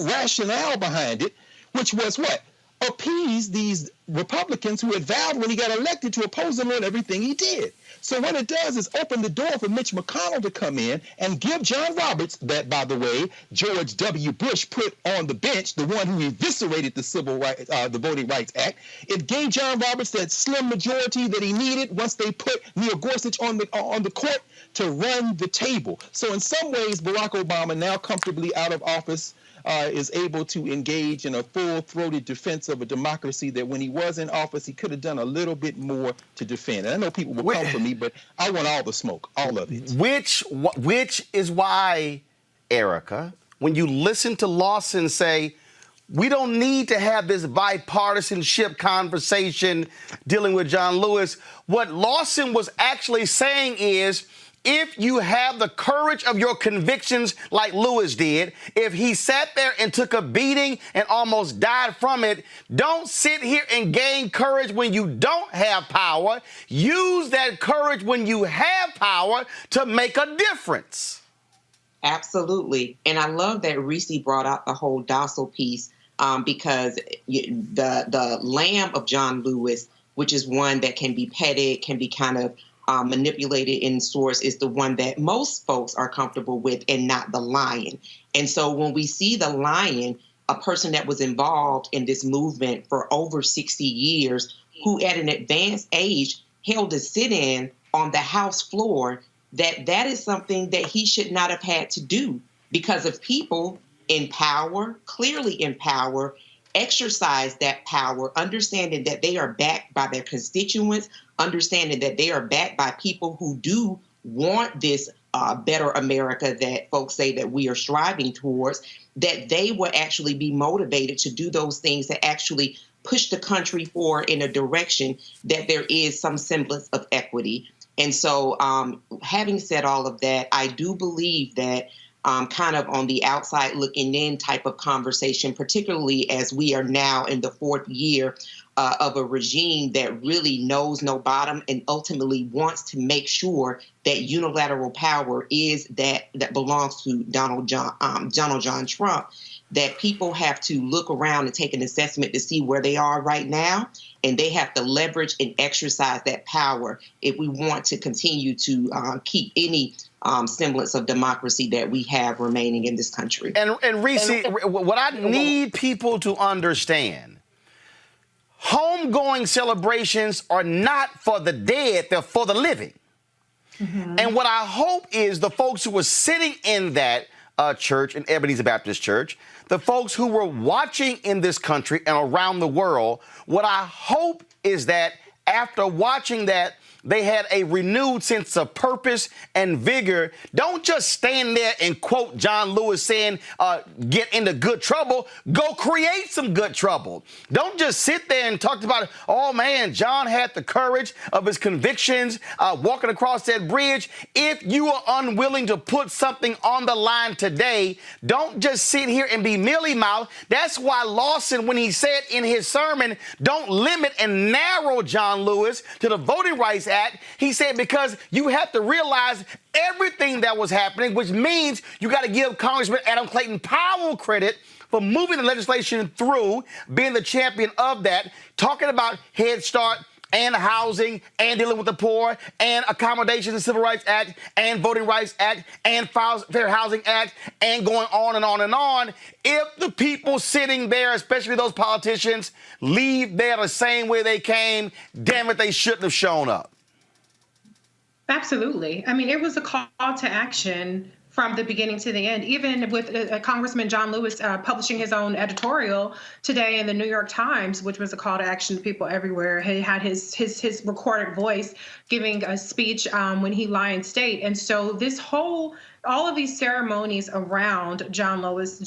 rationale behind it, which was what? Appease these Republicans who had vowed when he got elected to oppose him on everything he did. So what it does is open the door for Mitch McConnell to come in and give John Roberts, that, by the way, George W. Bush put on the bench, the one who eviscerated the Voting Rights Act. It gave John Roberts that slim majority that he needed once they put Neil Gorsuch on the court to run the table. So in some ways, Barack Obama, now comfortably out of office, is able to engage in a full-throated defense of a democracy that when he was in office, he could have done a little bit more to defend. And I know people will come for me, but I want all the smoke, all of it. Which is why, Erica, when you listen to Lawson say, we don't need to have this bipartisanship conversation dealing with John Lewis, what Lawson was actually saying is, if you have the courage of your convictions like Lewis did, if he sat there and took a beating and almost died from it, don't sit here and gain courage when you don't have power. Use that courage when you have power to make a difference. Absolutely. And I love that Reese brought out the whole docile piece, because the lamb of John Lewis, which is one that can be petted, can be kind of manipulated in source, is the one that most folks are comfortable with, and not the lion. And so when we see the lion, a person that was involved in this movement for over 60 years, who at an advanced age held a sit-in on the House floor, that is something that he should not have had to do, because of people in power, clearly in power, exercise that power, understanding that they are backed by their constituents, understanding that they are backed by people who do want this better America that folks say that we are striving towards, that they will actually be motivated to do those things that actually push the country forward in a direction that there is some semblance of equity. And so having said all of that, I do believe that kind of on the outside looking in type of conversation, particularly as we are now in the 4th year of a regime that really knows no bottom and ultimately wants to make sure that unilateral power is that belongs to Donald John Trump, that people have to look around and take an assessment to see where they are right now, and they have to leverage and exercise that power if we want to continue to keep any semblance of democracy that we have remaining in this country. And Reese, what I need people to understand, homegoing celebrations are not for the dead, they're for the living. Mm-hmm. And what I hope is the folks who were sitting in that church, in Ebenezer Baptist Church, the folks who were watching in this country and around the world, what I hope is that after watching that, they had a renewed sense of purpose and vigor. Don't just stand there and quote John Lewis saying, get into good trouble. Go create some good trouble. Don't just sit there and talk about, oh man, John had the courage of his convictions walking across that bridge. If you are unwilling to put something on the line today, don't just sit here and be mealy-mouthed. That's why Lawson, when he said in his sermon, don't limit and narrow John Lewis to the Voting Rights Act, he said because you have to realize everything that was happening, which means you got to give Congressman Adam Clayton Powell credit for moving the legislation through, being the champion of that, talking about Head Start and housing and dealing with the poor and accommodations and Civil Rights Act and Voting Rights Act and Fair Housing Act and going on and on and on. If the people sitting there, especially those politicians, leave there the same way they came, damn it, they shouldn't have shown up. Absolutely. I mean, it was a call to action from the beginning to the end, even with Congressman John Lewis publishing his own editorial today in the New York Times, which was a call to action to people everywhere. He had his recorded voice giving a speech when he lied in state. And so all of these ceremonies around John Lewis's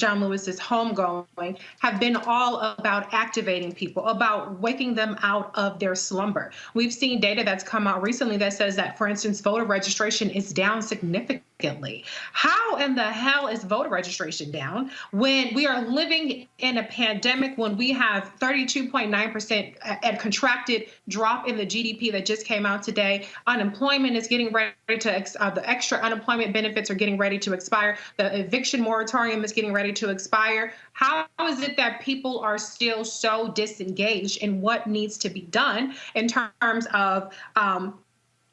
homegoing have been all about activating people, about waking them out of their slumber. We've seen data that's come out recently that says that, for instance, voter registration is down significantly. How in the hell is voter registration down when we are living in a pandemic, when we have 32.9% and contracted drop in the GDP that just came out today? Unemployment is getting ready to, the extra unemployment benefits are getting ready to expire. The eviction moratorium is getting ready to expire. How is it that people are still so disengaged in what needs to be done in terms of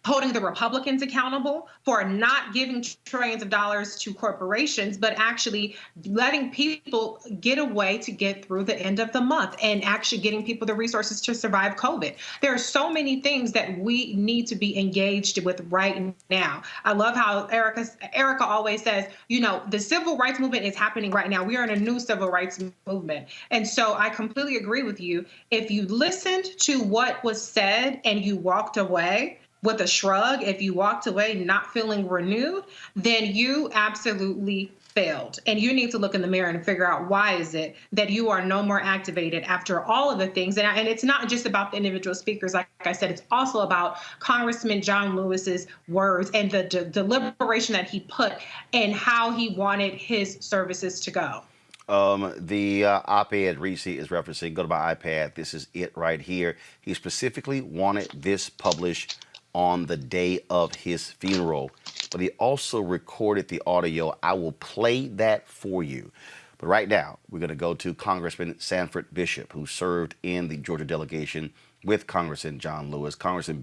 holding the Republicans accountable for not giving trillions of dollars to corporations, but actually letting people get a way to get through the end of the month and actually getting people the resources to survive COVID? There are so many things that we need to be engaged with right now. I love how Erica always says, you know, the civil rights movement is happening right now. We are in a new civil rights movement. And so I completely agree with you. If you listened to what was said and you walked away with a shrug, if you walked away not feeling renewed, then you absolutely failed. And you need to look in the mirror and figure out why is it that you are no more activated after all of the things. And it's not just about the individual speakers. Like I said, it's also about Congressman John Lewis's words and the deliberation that he put and how he wanted his services to go. The op-ed Reese is referencing, go to my iPad, this is it right here. He specifically wanted this published on the day of his funeral, but he also recorded the audio. I will play that for you. But right now, we're going to go to Congressman Sanford Bishop, who served in the Georgia delegation with Congressman John Lewis. Congressman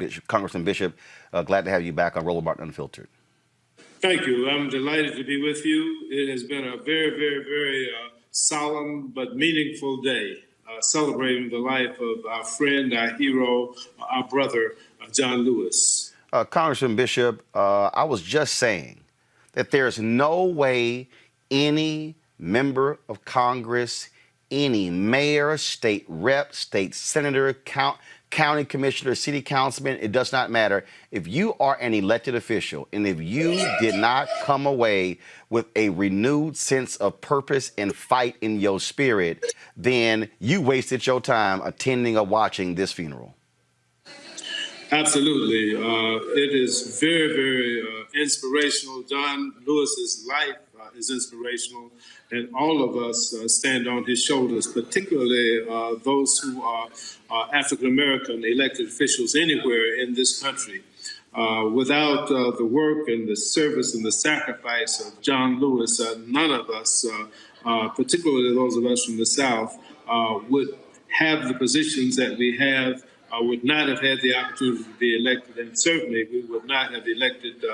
Bishop, glad to have you back on Roland Martin Unfiltered. Thank you. I'm delighted to be with you. It has been a very, very, very solemn but meaningful day, celebrating the life of our friend, our hero, our brother, John Lewis. Congressman Bishop, I was just saying that there's no way any member of Congress, any mayor, state rep, state senator, county commissioner, city councilman, it does not matter. If you are an elected official and if you did not come away with a renewed sense of purpose and fight in your spirit, then you wasted your time attending or watching this funeral. Absolutely. It is very, very inspirational. John Lewis's life is inspirational, and all of us stand on his shoulders, particularly those who are African-American elected officials anywhere in this country. Without the work and the service and the sacrifice of John Lewis, none of us, particularly those of us from the South, would have the positions that we have, would not have had the opportunity to be elected, and certainly we would not have elected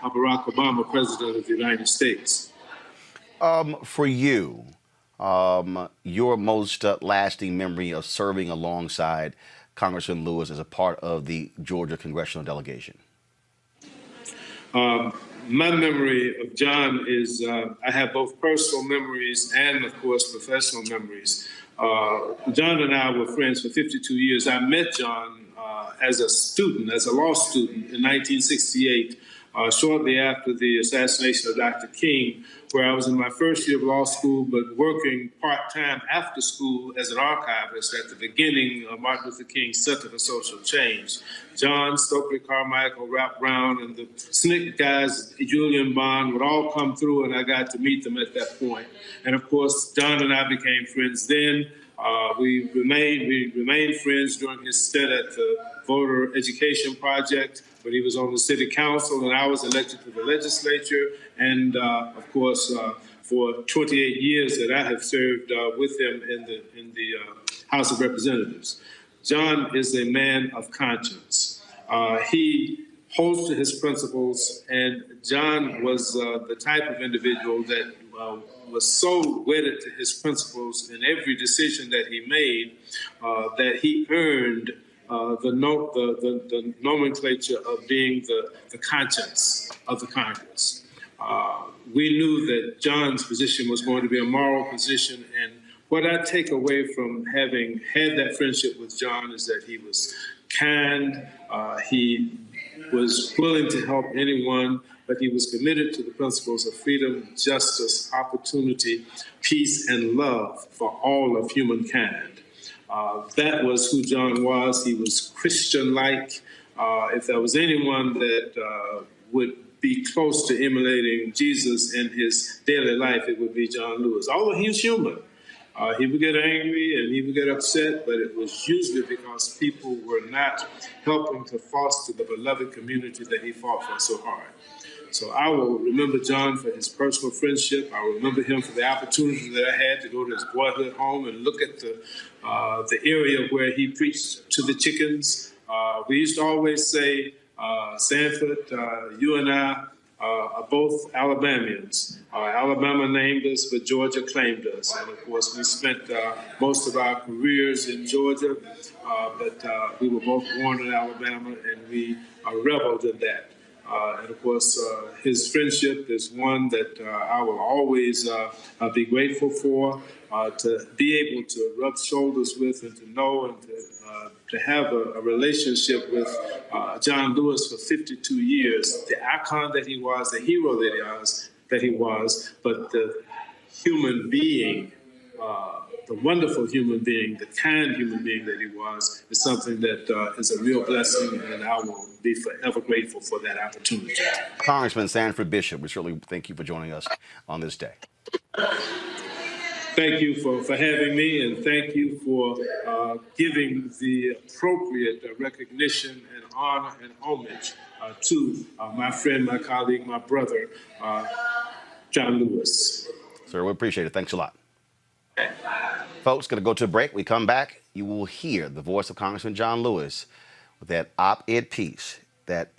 Barack Obama President of the United States. For you, your most lasting memory of serving alongside Congressman Lewis as a part of the Georgia congressional delegation? My memory of John is I have both personal memories and, of course, professional memories. John and I were friends for 52 years. I met John as a student, as a law student in 1968, shortly after the assassination of Dr. King, where I was in my first year of law school, but working part-time after school as an archivist at the beginning of Martin Luther King's Center for Social Change. John, Stokely Carmichael, Rap Brown, and the SNCC guys, Julian Bond, would all come through, and I got to meet them at that point. And of course, John and I became friends then. We remained friends during his stint at the Voter Education Project when he was on the city council and I was elected to the legislature. And of course, for 28 years that I have served with him in the House of Representatives. John is a man of conscience. He holds to his principles, and John was the type of individual that was so wedded to his principles in every decision that he made that he earned the nomenclature of being the conscience of the Congress. We knew that John's position was going to be a moral position, and what I take away from having had that friendship with John is that he was kind, he was willing to help anyone, but he was committed to the principles of freedom, justice, opportunity, peace, and love for all of humankind. That was who John was. He was Christian-like. If there was anyone that would be close to emulating Jesus in his daily life, it would be John Lewis. Although he was human. He would get angry and he would get upset, but it was usually because people were not helping to foster the beloved community that he fought for so hard. So I will remember John for his personal friendship. I will remember him for the opportunity that I had to go to his boyhood home and look at the area where he preached to the chickens. We used to always say, Sanford, you and I are both Alabamians. Alabama named us, but Georgia claimed us. And of course, we spent most of our careers in Georgia, but we were both born in Alabama, and we reveled in that. And of course, his friendship is one that I will always be grateful for, to be able to rub shoulders with and to know and to have a relationship with John Lewis for 52 years, the icon that he was, the hero that he was, but the human being, the wonderful human being, the kind human being that he was, is something that is a real blessing, and I will be forever grateful for that opportunity. Congressman Sanford Bishop, we certainly thank you for joining us on this day. Thank you for having me, and thank you for giving the appropriate recognition and honor and homage to my friend, my colleague, my brother, John Lewis. Sir, we appreciate it. Thanks a lot. Folks, going to go to a break. We come back, you will hear the voice of Congressman John Lewis with that op-ed piece that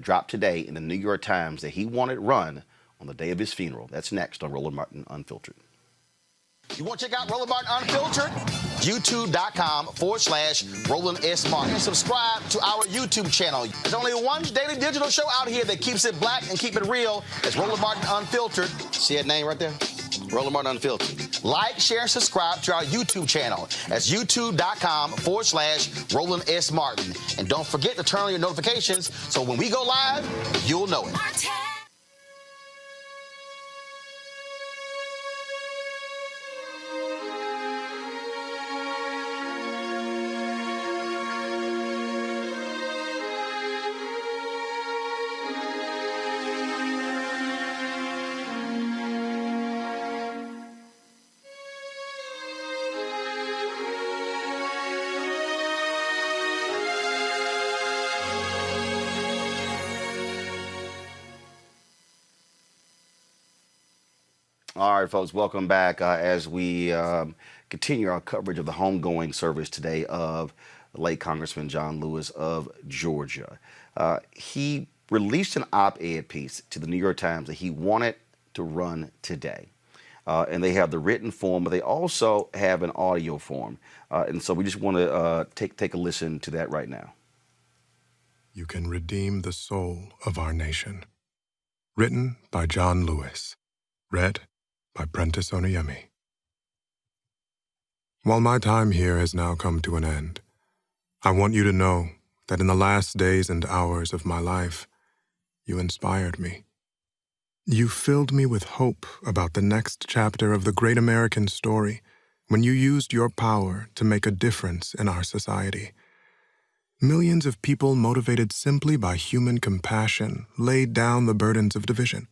dropped today in the New York Times that he wanted run on the day of his funeral. That's next on Roland Martin Unfiltered. You want to check out Roland Martin Unfiltered? YouTube.com/Roland S. Martin. And subscribe to our YouTube channel. There's only one daily digital show out here that keeps it black and keep it real. It's Roland Martin Unfiltered. See that name right there? Roland Martin Unfiltered. Like, share, and subscribe to our YouTube channel. That's YouTube.com/Roland S. Martin. And don't forget to turn on your notifications so when we go live, you'll know it. All right, folks, welcome back as we continue our coverage of the homegoing service today of the late Congressman John Lewis of Georgia. He released an op-ed piece to the New York Times that he wanted to run today. And they have the written form, but they also have an audio form. And so we just want to take a listen to that right now. You can redeem the soul of our nation. Written by John Lewis. Read by Prentice Oniyemi. While my time here has now come to an end, I want you to know that in the last days and hours of my life, you inspired me. You filled me with hope about the next chapter of the great American story when you used your power to make a difference in our society. Millions of people motivated simply by human compassion laid down the burdens of division.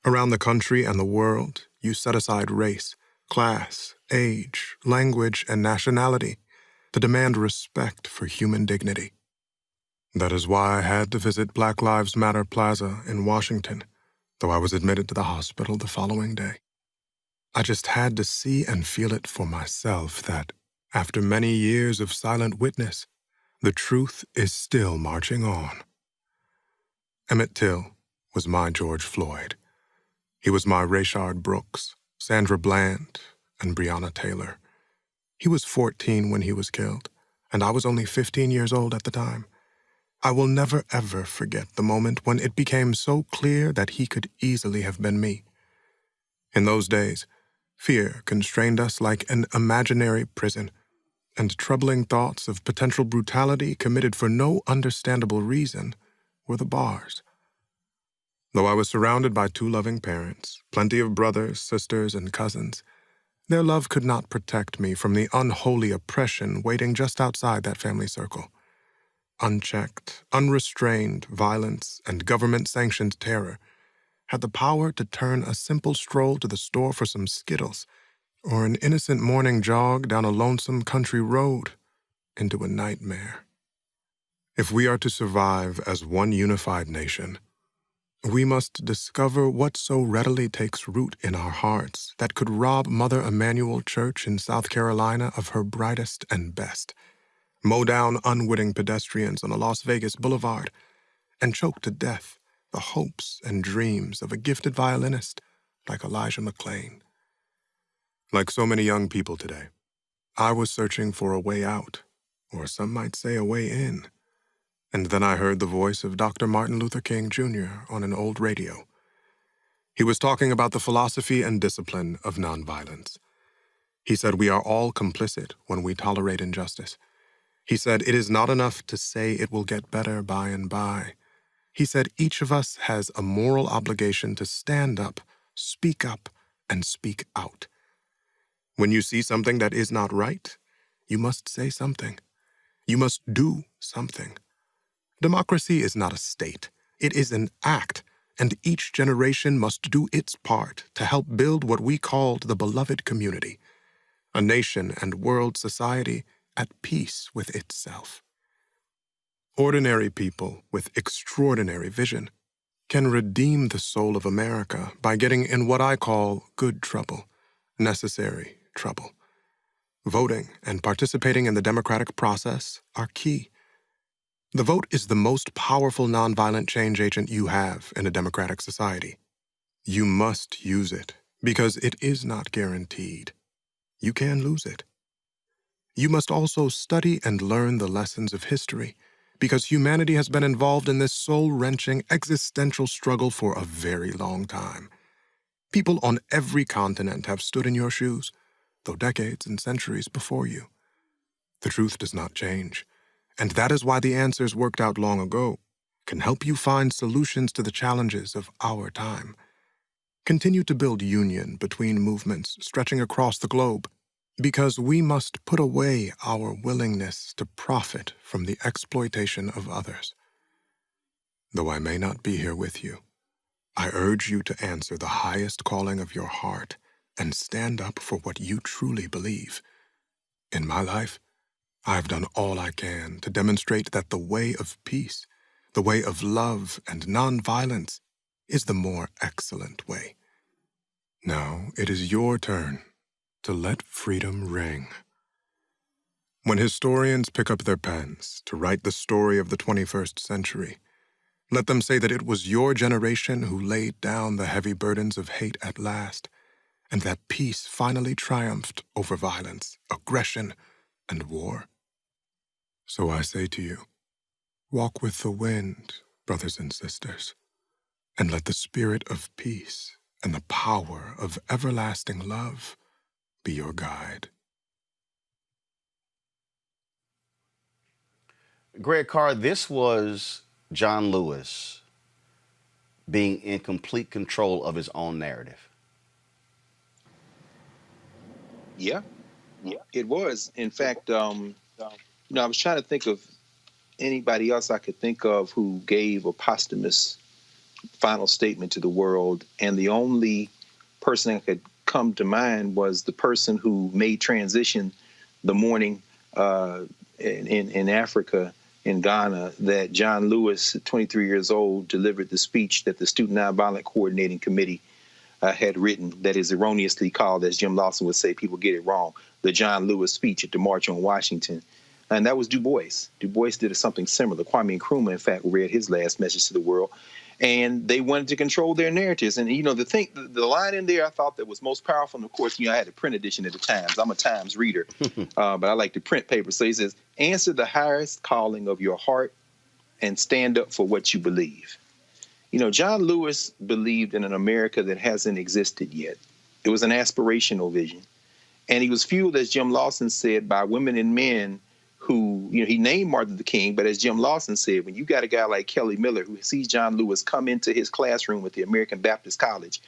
Around the country and the world, you set aside race, class, age, language, and nationality to demand respect for human dignity. That is why I had to visit Black Lives Matter Plaza in Washington, though I was admitted to the hospital the following day. I just had to see and feel it for myself that, after many years of silent witness, the truth is still marching on. Emmett Till was my George Floyd. He was my Rayshard Brooks, Sandra Bland, and Breonna Taylor. He was 14 when he was killed, and I was only 15 years old at the time. I will never ever forget the moment when it became so clear that he could easily have been me. In those days, fear constrained us like an imaginary prison, and troubling thoughts of potential brutality committed for no understandable reason were the bars. Though I was surrounded by two loving parents, plenty of brothers, sisters, and cousins, their love could not protect me from the unholy oppression waiting just outside that family circle. Unchecked, unrestrained violence and government-sanctioned terror had the power to turn a simple stroll to the store for some Skittles or an innocent morning jog down a lonesome country road into a nightmare. If we are to survive as one unified nation, we must discover what so readily takes root in our hearts that could rob Mother Emanuel Church in South Carolina of her brightest and best, mow down unwitting pedestrians on a Las Vegas boulevard, and choke to death the hopes and dreams of a gifted violinist like Elijah McClain. Like so many young people today, I was searching for a way out, or some might say a way in. And then I heard the voice of Dr. Martin Luther King Jr. on an old radio. He was talking about the philosophy and discipline of nonviolence. He said we are all complicit when we tolerate injustice. He said it is not enough to say it will get better by and by. He said each of us has a moral obligation to stand up, and speak out. When you see something that is not right, you must say something. You must do something. Democracy is not a state. It is an act, and each generation must do its part to help build what we called the beloved community, a nation and world society at peace with itself. Ordinary people with extraordinary vision can redeem the soul of America by getting in what I call good trouble, necessary trouble. Voting and participating in the democratic process are key. The vote is the most powerful nonviolent change agent you have in a democratic society. You must use it because it is not guaranteed. You can lose it. You must also study and learn the lessons of history because humanity has been involved in this soul-wrenching existential struggle for a very long time. People on every continent have stood in your shoes, though decades and centuries before you. The truth does not change. And that is why the answers worked out long ago can help you find solutions to the challenges of our time. Continue to build union between movements stretching across the globe, because we must put away our willingness to profit from the exploitation of others. Though I may not be here with you, I urge you to answer the highest calling of your heart and stand up for what you truly believe. In my life, I've done all I can to demonstrate that the way of peace, the way of love and nonviolence, is the more excellent way. Now it is your turn to let freedom ring. When historians pick up their pens to write the story of the 21st century, let them say that it was your generation who laid down the heavy burdens of hate at last, and that peace finally triumphed over violence, aggression, and war. So I say to you, walk with the wind, brothers and sisters, and let the spirit of peace and the power of everlasting love be your guide. Greg Carr, this was John Lewis being in complete control of his own narrative. Yeah, it was. In fact, I was trying to think of anybody else I could think of who gave a posthumous final statement to the world, and the only person that could come to mind was the person who made transition the morning in Africa, in Ghana, that John Lewis, 23 years old, delivered the speech that the Student Nonviolent Coordinating Committee had written, that is erroneously called, as Jim Lawson would say, people get it wrong, the John Lewis speech at the March on Washington. And that was Du Bois. Du Bois did something similar. Kwame Nkrumah, in fact, read his last message to the world. And they wanted to control their narratives. And, the line in there I thought that was most powerful, and of course, I had a print edition of the Times. I'm a Times reader, but I like to print paper. So he says, answer the highest calling of your heart and stand up for what you believe. John Lewis believed in an America that hasn't existed yet. It was an aspirational vision. And he was fueled, as Jim Lawson said, by women and men who, he named Martin Luther King, but as Jim Lawson said, when you got a guy like Kelly Miller who sees John Lewis come into his classroom at the American Baptist College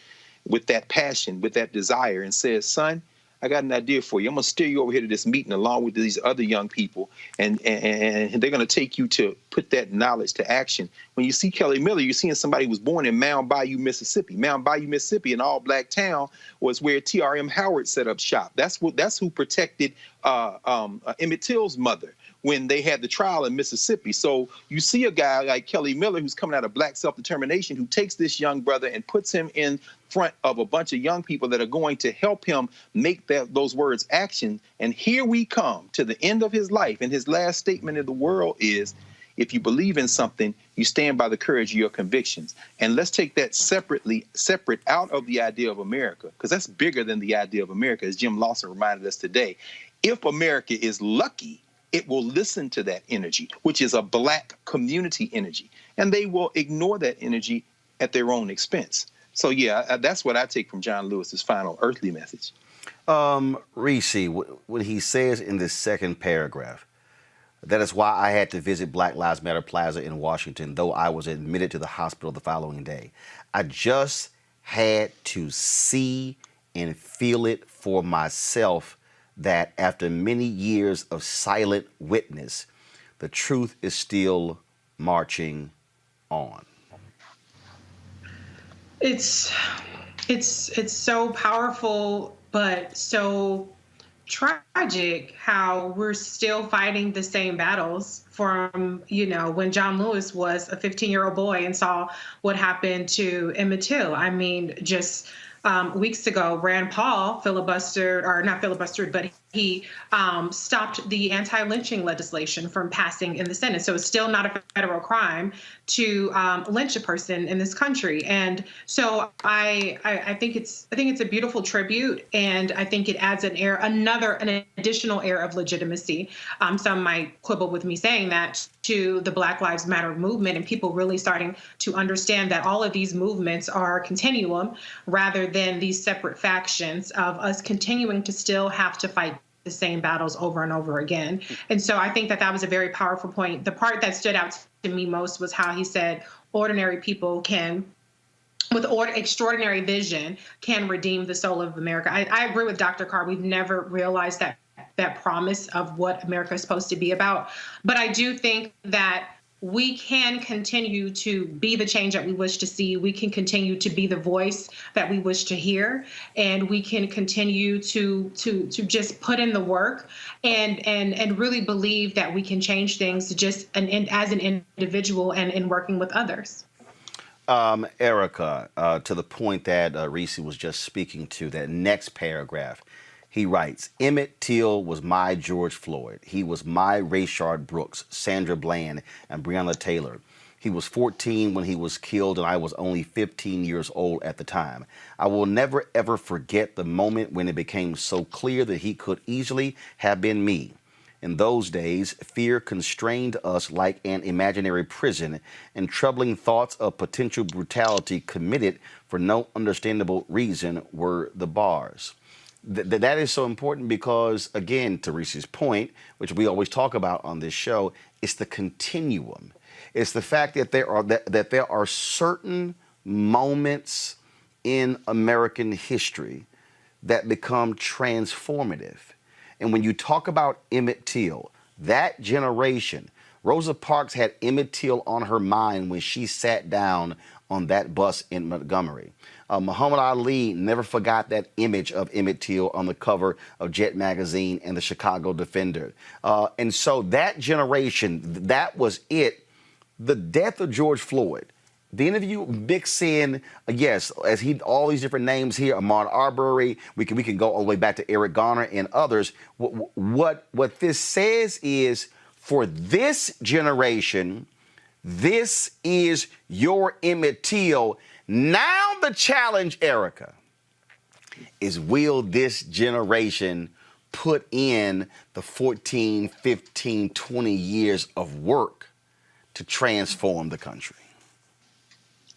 with that passion, with that desire, and says, son, I got an idea for you. I'm going to steer you over here to this meeting along with these other young people, and they're going to take you to put that knowledge to action. When you see Kelly Miller, you're seeing somebody who was born in Mound Bayou, Mississippi. Mound Bayou, Mississippi, an all-black town, was where T.R.M. Howard set up shop. That's who protected Emmett Till's mother when they had the trial in Mississippi. So you see a guy like Kelly Miller, who's coming out of Black self-determination, who takes this young brother and puts him in front of a bunch of young people that are going to help him make those words action. And here we come to the end of his life. And his last statement in the world is, if you believe in something, you stand by the courage of your convictions. And let's take that separate out of the idea of America, because that's bigger than the idea of America, as Jim Lawson reminded us today. If America is lucky, it will listen to that energy, which is a black community energy, and they will ignore that energy at their own expense. So, yeah, that's what I take from John Lewis's final earthly message. Reese, what he says in this second paragraph, that is why I had to visit Black Lives Matter Plaza in Washington, though I was admitted to the hospital the following day. I just had to see and feel it for myself that after many years of silent witness, the truth is still marching on. It's so powerful, but so tragic how we're still fighting the same battles from, when John Lewis was a 15-year-old boy and saw what happened to Emmett Till. I mean, just weeks ago, Rand Paul filibustered, but he stopped the anti-lynching legislation from passing in the Senate. So it's still not a federal crime to lynch a person in this country. And so I think it's a beautiful tribute, and I think it adds an additional air of legitimacy. Some might quibble with me saying that, to the Black Lives Matter movement, and people really starting to understand that all of these movements are a continuum rather than these separate factions of us continuing to still have to fight the same battles over and over again. And so I think that was a very powerful point. The part that stood out to me most was how he said ordinary people with extraordinary vision, can redeem the soul of America. I agree with Dr. Carr. We've never realized that promise of what America is supposed to be about. But I do think that we can continue to be the change that we wish to see. We can continue to be the voice that we wish to hear, and we can continue to just put in the work and really believe that we can change things just as an individual and in working with others. Erica, to the point that Reese was just speaking to, that next paragraph, he writes, Emmett Till was my George Floyd. He was my Rayshard Brooks, Sandra Bland, and Breonna Taylor. He was 14 when he was killed, and I was only 15 years old at the time. I will never, ever forget the moment when it became so clear that he could easily have been me. In those days, fear constrained us like an imaginary prison, and troubling thoughts of potential brutality committed for no understandable reason were the bars. that is so important because, again, to Reese's point, which we always talk about on this show, it's the continuum. It's the fact that there are certain moments in American history that become transformative. And when you talk about Emmett Till, that generation, Rosa Parks had Emmett Till on her mind when she sat down on that bus in Montgomery. Muhammad Ali never forgot that image of Emmett Till on the cover of Jet magazine and the Chicago Defender. And so that generation, that was it. The death of George Floyd, the interview mix in, yes, as all these different names here, Ahmaud Arbery, we can go all the way back to Eric Garner and others. What this says is, for this generation, this is your Emmett Till. Now the challenge, Erica, is will this generation put in the 14, 15, 20 years of work to transform the country?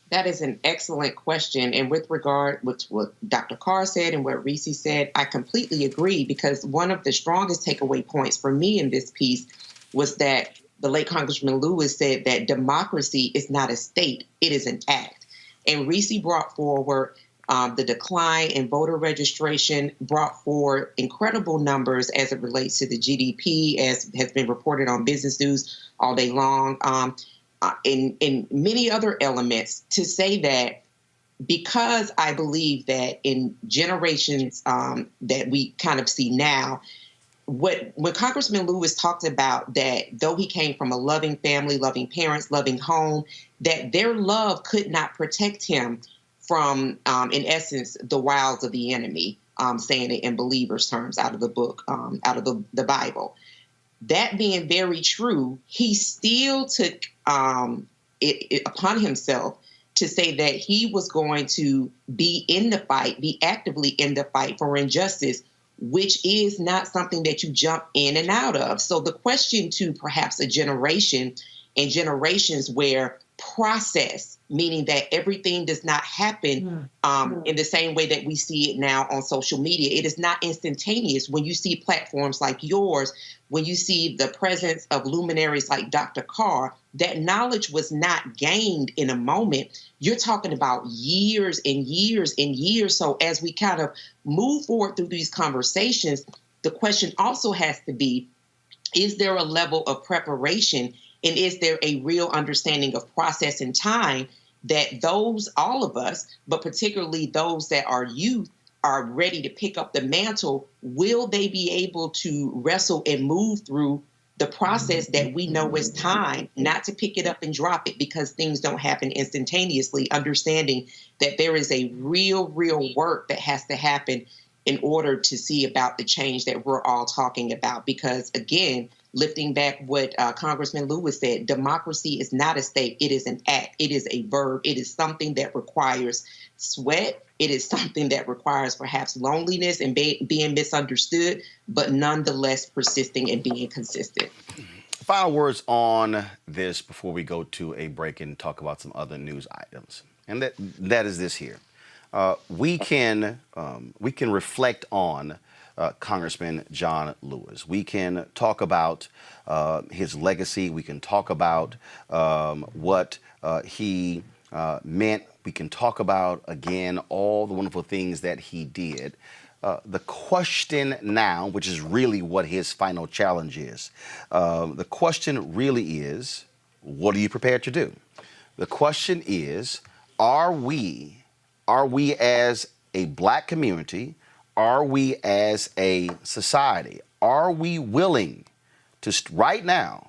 That is an excellent question. And with regard with what Dr. Carr said and what Reese said, I completely agree, because one of the strongest takeaway points for me in this piece was that the late Congressman Lewis said that democracy is not a state, it is an act. And Reese brought forward the decline in voter registration, brought forward incredible numbers as it relates to the GDP, as has been reported on Business News all day long, in many other elements, to say that because I believe that in generations that we kind of see now, when Congressman Lewis talked about that, though he came from a loving family, loving parents, loving home, that their love could not protect him from, in essence, the wiles of the enemy, saying it in believers' terms out of the book, out of the Bible. That being very true, he still took it upon himself to say that he was going to be in the fight, be actively in the fight for injustice, which is not something that you jump in and out of. So the question to perhaps a generation and generations where process, meaning that everything does not happen in the same way that we see it now on social media. It is not instantaneous. When you see platforms like yours, when you see the presence of luminaries like Dr. Carr, that knowledge was not gained in a moment. You're talking about years and years and years. So as we kind of move forward through these conversations, the question also has to be, is there a level of preparation, and is there a real understanding of process and time that all of us, but particularly those that are youth, are ready to pick up the mantle? Will they be able to wrestle and move through the process that we know is time, not to pick it up and drop it because things don't happen instantaneously, understanding that there is a real work that has to happen in order to see about the change that we're all talking about? Because again, lifting back what Congressman Lewis said, democracy is not a state, it is an act, it is a verb, it is something that requires sweat, it is something that requires perhaps loneliness and being misunderstood, but nonetheless persisting and being consistent. Final words on this before we go to a break and talk about some other news items. And that is this here. We can reflect on Congressman John Lewis. We can talk about his legacy. We can talk about what he meant. We can talk about, again, all the wonderful things that he did. The question now, which is really what his final challenge is, the question really is, what are you prepared to do? The question is, are we as a Black community, are we as a society, are we willing to right now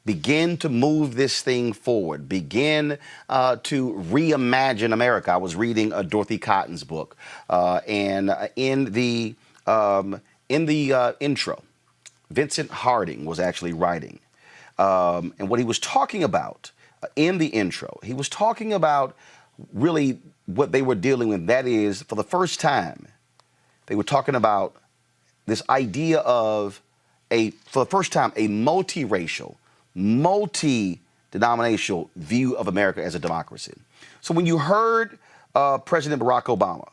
begin to move this thing forward, begin to reimagine America? I was reading Dorothy Cotton's book, and in the intro, Vincent Harding was actually writing, and what he was talking about in the intro, he was talking about really what they were dealing with. That is, for the first time, they were talking about this idea of for the first time, a multiracial, multi-denominational view of America as a democracy. So when you heard President Barack Obama,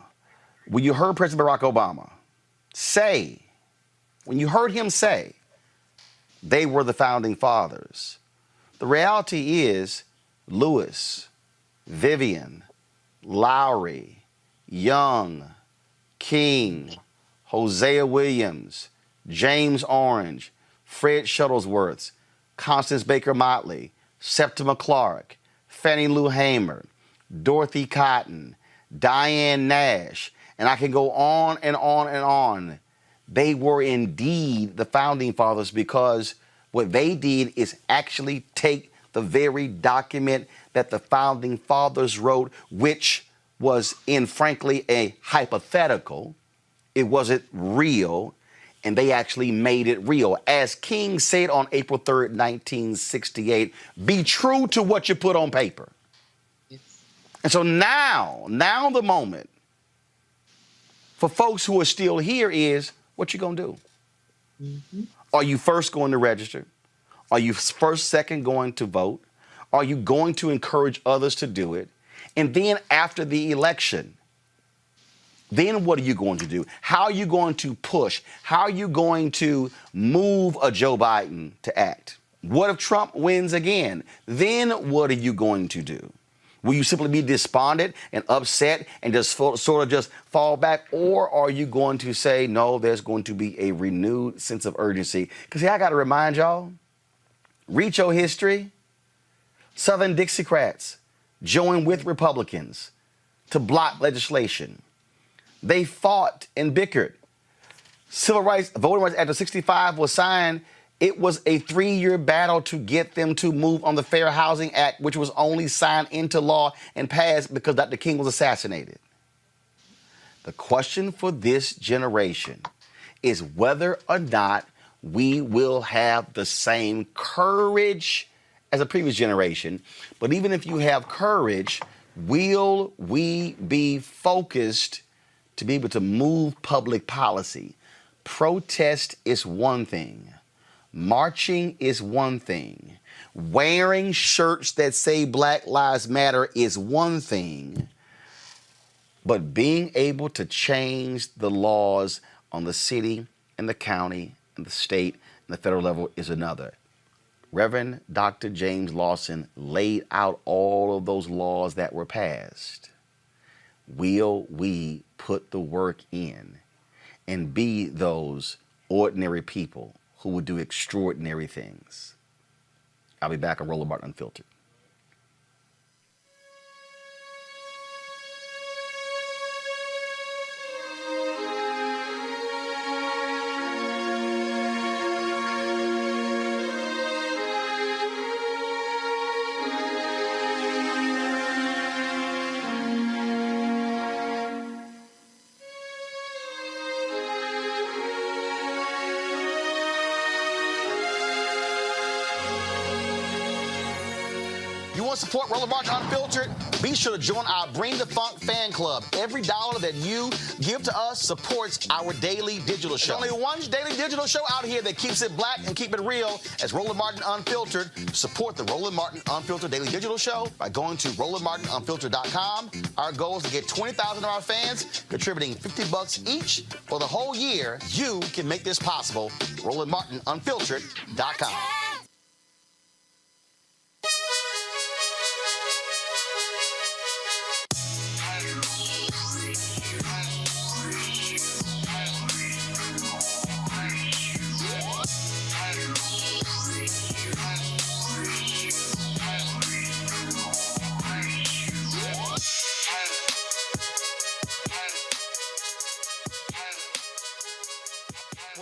say, when you heard him say they were the founding fathers, the reality is Lewis, Vivian, Lowry, Young, King, Hosea Williams, James Orange, Fred Shuttlesworth, Constance Baker Motley, Septima Clark, Fannie Lou Hamer, Dorothy Cotton, Diane Nash, and I can go on and on and on. They were indeed the founding fathers because what they did is actually take the very document that the founding fathers wrote, which was in, frankly, a hypothetical. It wasn't real, and they actually made it real. As King said on April 3rd, 1968, be true to what you put on paper. And so now the moment for folks who are still here is, what you gonna do? Are you first going to register? Are you first, second going to vote? Are you going to encourage others to do it? And then after the election, then what are you going to do? How are you going to push? How are you going to move a Joe Biden to act? What if Trump wins again? Then what are you going to do? Will you simply be despondent and upset and just sort of just fall back? Or are you going to say, no, there's going to be a renewed sense of urgency? Because I got to remind y'all, read your history. Southern Dixiecrats joined with Republicans to block legislation. They fought and bickered. Civil rights, voting rights after 65 was signed. It was a 3-year battle to get them to move on the Fair Housing Act, which was only signed into law and passed because Dr. King was assassinated. The question for this generation is whether or not we will have the same courage as a previous generation. But even if you have courage, will we be focused to be able to move public policy? Protest is one thing. Marching is one thing. Wearing shirts that say Black Lives Matter is one thing. But being able to change the laws on the city and the county and the state and the federal level is another. Reverend Dr. James Lawson laid out all of those laws that were passed. Will we put the work in and be those ordinary people who will do extraordinary things? I'll be back on Roland Martin Unfiltered. You want to support Roland Martin Unfiltered? Be sure to join our Bring the Funk fan club. Every dollar that you give to us supports our daily digital show. There's only one daily digital show out here that keeps it black and keep it real as Roland Martin Unfiltered. Support the Roland Martin Unfiltered daily digital show by going to RolandMartinUnfiltered.com. Our goal is to get 20,000 of our fans contributing $50 each for the whole year. You can make this possible. RolandMartinUnfiltered.com.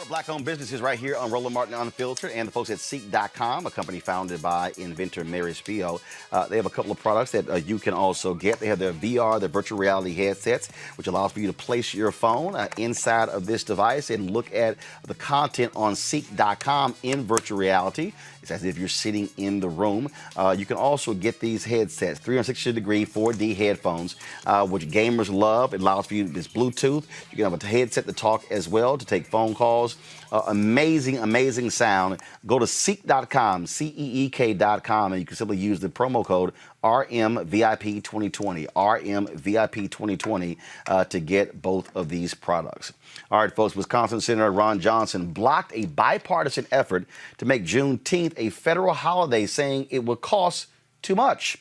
Black-owned businesses right here on Roland Martin Unfiltered, and the folks at Seek.com, a company founded by inventor Mary Spio. They have a couple of products that you can also get. They have their VR, their virtual reality headsets, which allows for you to place your phone inside of this device and look at the content on Seek.com in virtual reality. It's as if you're sitting in the room. You can also get these headsets, 360-degree 4D headphones, which gamers love. It allows for you, this Bluetooth. You can have a headset to talk as well, to take phone calls Amazing sound. Go to seek.com, CEEK.com, and you can simply use the promo code RMVIP2020, RMVIP2020 to get both of these products. All right, folks, Wisconsin Senator Ron Johnson blocked a bipartisan effort to make Juneteenth a federal holiday, saying it would cost too much.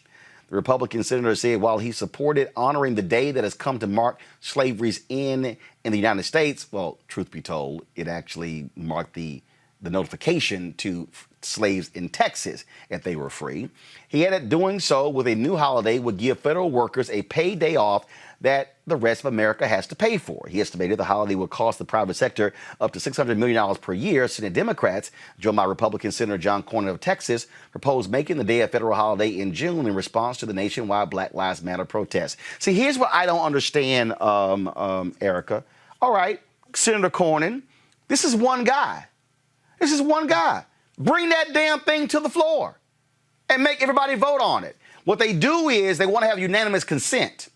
The Republican senator said while he supported honoring the day that has come to mark slavery's end in the United States, well, truth be told, it actually marked the notification to slaves in Texas if they were free. He added doing so with a new holiday would give federal workers a paid day off that the rest of America has to pay for. He estimated the holiday would cost the private sector up to $600 million per year. Senate Democrats, joined by Republican Senator John Cornyn of Texas, proposed making the day a federal holiday in June in response to the nationwide Black Lives Matter protests. See, here's what I don't understand, Erica. All right, Senator Cornyn, this is one guy. This is one guy. Bring that damn thing to the floor and make everybody vote on it. What they do is they want to have unanimous consent,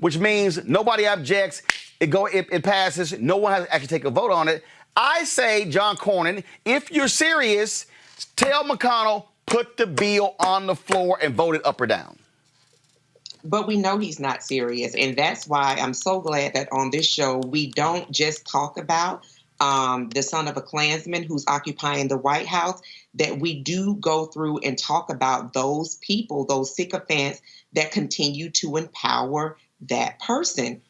which means nobody objects, it passes, no one has to actually take a vote on it. I say, John Cornyn, if you're serious, tell McConnell, put the bill on the floor and vote it up or down. But we know he's not serious, and that's why I'm so glad that on this show we don't just talk about the son of a Klansman who's occupying the White House, that we do go through and talk about those people, those sycophants that continue to empower that person.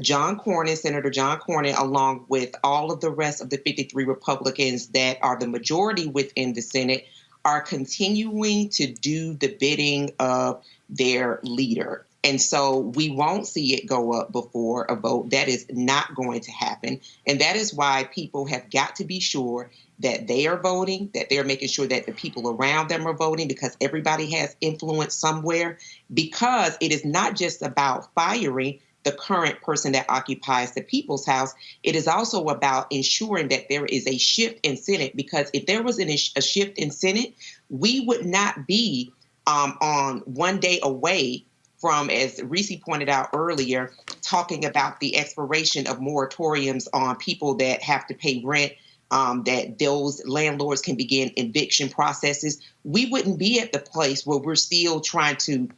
John Cornyn, Senator John Cornyn, along with all of the rest of the 53 Republicans that are the majority within the Senate, are continuing to do the bidding of their leader. And so we won't see it go up before a vote. That is not going to happen. And that is why people have got to be sure that they are voting, that they're making sure that the people around them are voting, because everybody has influence somewhere. Because it is not just about firing the current person that occupies the People's House. It is also about ensuring that there is a shift in Senate, because if there was a shift in Senate, we would not be on one day away from, as Reese pointed out earlier, talking about the expiration of moratoriums on people that have to pay rent, that those landlords can begin eviction processes. We wouldn't be at the place where we're still trying to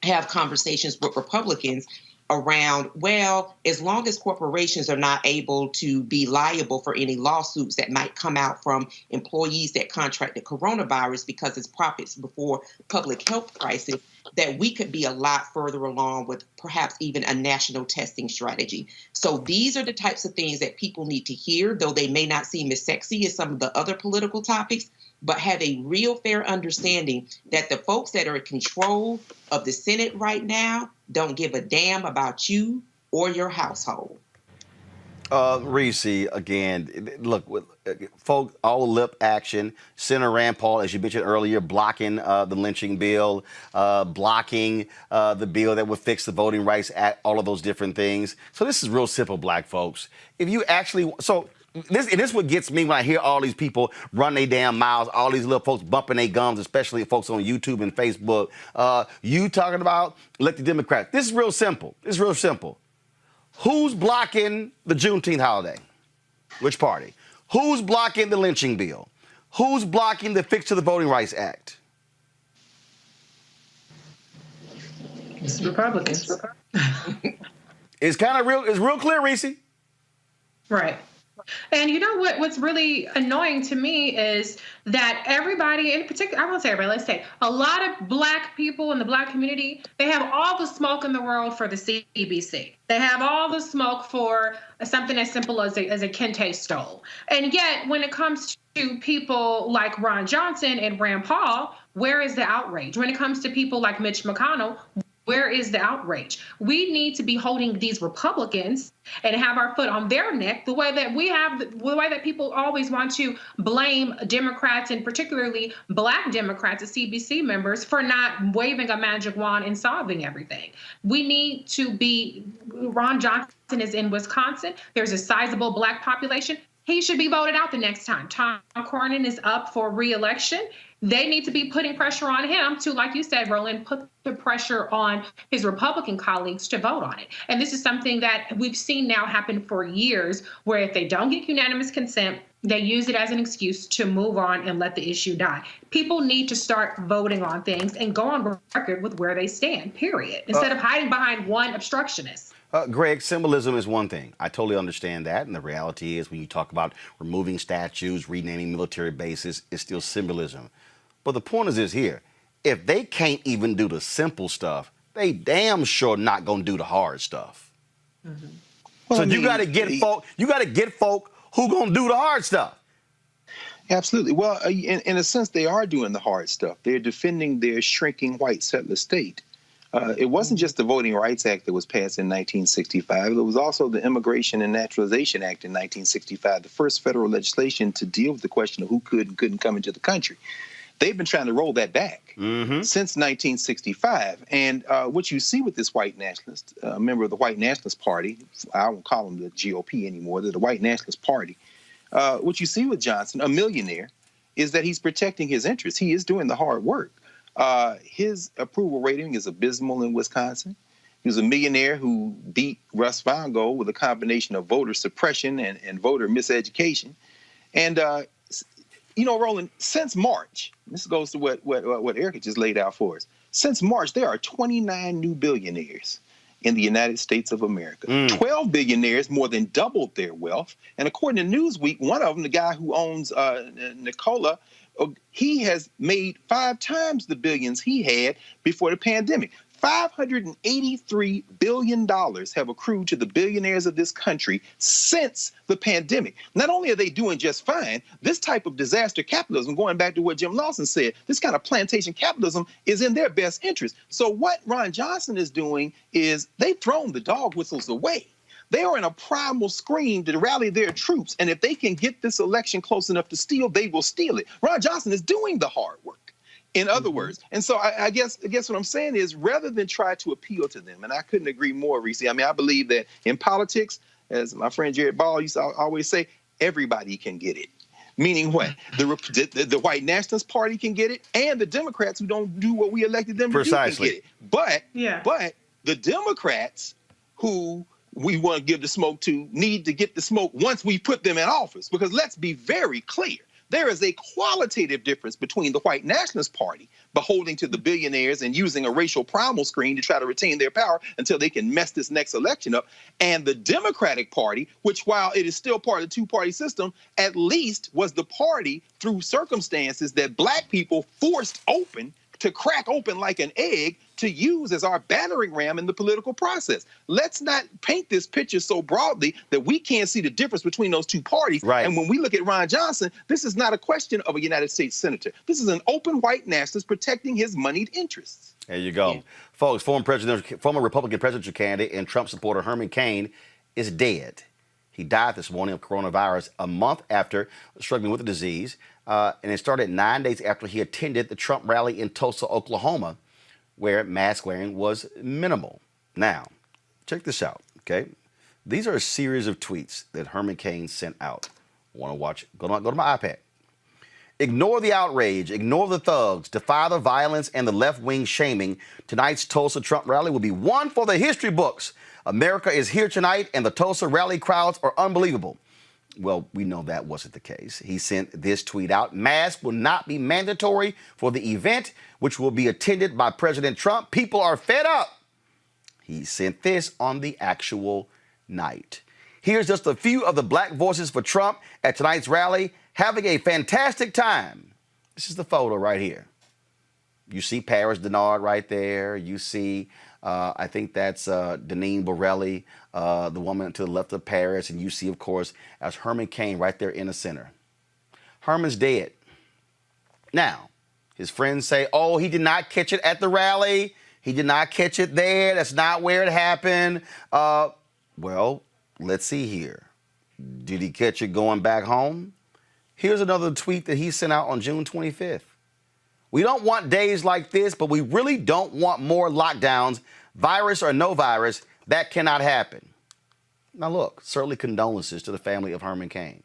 have conversations with Republicans around, well, as long as corporations are not able to be liable for any lawsuits that might come out from employees that contracted coronavirus because it's profits before public health crisis, that we could be a lot further along with perhaps even a national testing strategy. So these are the types of things that people need to hear, though they may not seem as sexy as some of the other political topics, but have a real fair understanding that the folks that are in control of the Senate right now don't give a damn about you or your household. Reese, again, look, folks, all lip action. Senator Rand Paul, as you mentioned earlier, blocking the lynching bill, blocking the bill that would fix the Voting Rights Act, all of those different things. So this is real simple, black folks. If you actually, this is what gets me when I hear all these people run their damn mouths, all these little folks bumping their gums, especially folks on YouTube and Facebook. You talking about elect the Democrats. This is real simple. It's real simple. Who's blocking the Juneteenth holiday? Which party? Who's blocking the lynching bill? Who's blocking the fix to the Voting Rights Act? It's Republicans. It's kind of real. It's real clear, Reese. Right. And you know what's really annoying to me is that everybody, in particular, I won't say everybody, let's say a lot of black people in the black community, they have all the smoke in the world for the CBC. They have all the smoke for something as simple as a Kente stole. And yet, when it comes to people like Ron Johnson and Rand Paul, where is the outrage? When it comes to people like Mitch McConnell, where is the outrage? We need to be holding these Republicans and have our foot on their neck the way that we have, the way that people always want to blame Democrats, and particularly black Democrats as CBC members, for not waving a magic wand and solving everything. We need to be, Ron Johnson is in Wisconsin. There's a sizable black population. He should be voted out the next time. Tom Cornyn is up for re-election. They need to be putting pressure on him to, like you said, Roland, put the pressure on his Republican colleagues to vote on it. And this is something that we've seen now happen for years, where if they don't get unanimous consent, They use it as an excuse to move on and let the issue die. People need to start voting on things and go on record with where they stand, period, instead of hiding behind one obstructionist. Greg, symbolism is one thing. I totally understand that. And the reality is when you talk about removing statues, renaming military bases, it's still symbolism. But the point is this here. If they can't even do the simple stuff, they damn sure not going to do the hard stuff. Mm-hmm. Well, So I mean, you got to get folk who going to do the hard stuff. Absolutely. Well, in a sense, they are doing the hard stuff. They're defending their shrinking white settler state. It wasn't just the Voting Rights Act that was passed in 1965. It was also the Immigration and Naturalization Act in 1965, the first federal legislation to deal with the question of who could and couldn't come into the country. They've been trying to roll that back since 1965. And what you see with this white nationalist, a member of the White Nationalist Party, I won't call them the GOP anymore, they're the White Nationalist Party. What you see with Johnson, a millionaire, is that he's protecting his interests. He is doing the hard work. His approval rating is abysmal in Wisconsin. He was a millionaire who beat Russ Feingold with a combination of voter suppression and voter miseducation. And, Roland, since March, this goes to what Erica just laid out for us. Since March, there are 29 new billionaires in the United States of America. 12 billionaires more than doubled their wealth. And according to Newsweek, one of them, the guy who owns Nikola, he has made 5 times the billions he had before the pandemic. $583 billion have accrued to the billionaires of this country since the pandemic. Not only are they doing just fine, this type of disaster capitalism, going back to what Jim Lawson said, this kind of plantation capitalism is in their best interest. So what Ron Johnson is doing is they've thrown the dog whistles away. They are in a primal scream to rally their troops. And if they can get this election close enough to steal, they will steal it. Ron Johnson is doing the hard work, in other words. And so I guess what I'm saying is rather than try to appeal to them, and I couldn't agree more, Reese. I mean, I believe that in politics, as my friend Jared Ball used to always say, everybody can get it. Meaning what? The White Nationalist Party can get it, and the Democrats who don't do what we elected them to do can get it. But the Democrats who we want to give the smoke to need to get the smoke once we put them in office. Because let's be very clear. There is a qualitative difference between the White Nationalist Party beholding to the billionaires and using a racial primal screen to try to retain their power until they can mess this next election up, and the Democratic Party, which while it is still part of the two-party system, at least was the party through circumstances that black people forced open to crack open like an egg to use as our battering ram in the political process. Let's not paint this picture so broadly that we can't see the difference between those two parties. Right. And when we look at Ron Johnson, this is not a question of a United States senator. This is an open white nationalist protecting his moneyed interests. There you go. Folks, former Republican presidential candidate and Trump supporter Herman Cain is dead. He died this morning of coronavirus a month after struggling with the disease. And it started 9 days after he attended the Trump rally in Tulsa, Oklahoma, where mask wearing was minimal. Now, check this out, okay? These are a series of tweets that Herman Cain sent out. Want to watch? Go to my iPad. Ignore the outrage, ignore the thugs, defy the violence and the left-wing shaming. Tonight's Tulsa Trump rally will be one for the history books. America is here tonight, and the Tulsa rally crowds are unbelievable. Well, we know that wasn't the case. He sent this tweet out. Masks will not be mandatory for the event, which will be attended by President Trump. People are fed up. He sent this on the actual night. Here's just a few of the black voices for Trump at tonight's rally, having a fantastic time. This is the photo right here. You see Paris Denard right there. You see, I think that's Deneen Borelli, the woman to the left of Paris. And you see, of course, as Herman Cain right there in the center. Herman's dead. Now, his friends say, oh, he did not catch it at the rally. He did not catch it there. That's not where it happened. Well, let's see here. Did he catch it going back home? Here's another tweet that he sent out on June 25th. We don't want days like this, but we really don't want more lockdowns, virus or no virus. That cannot happen. Now, look, certainly condolences to the family of Herman Cain.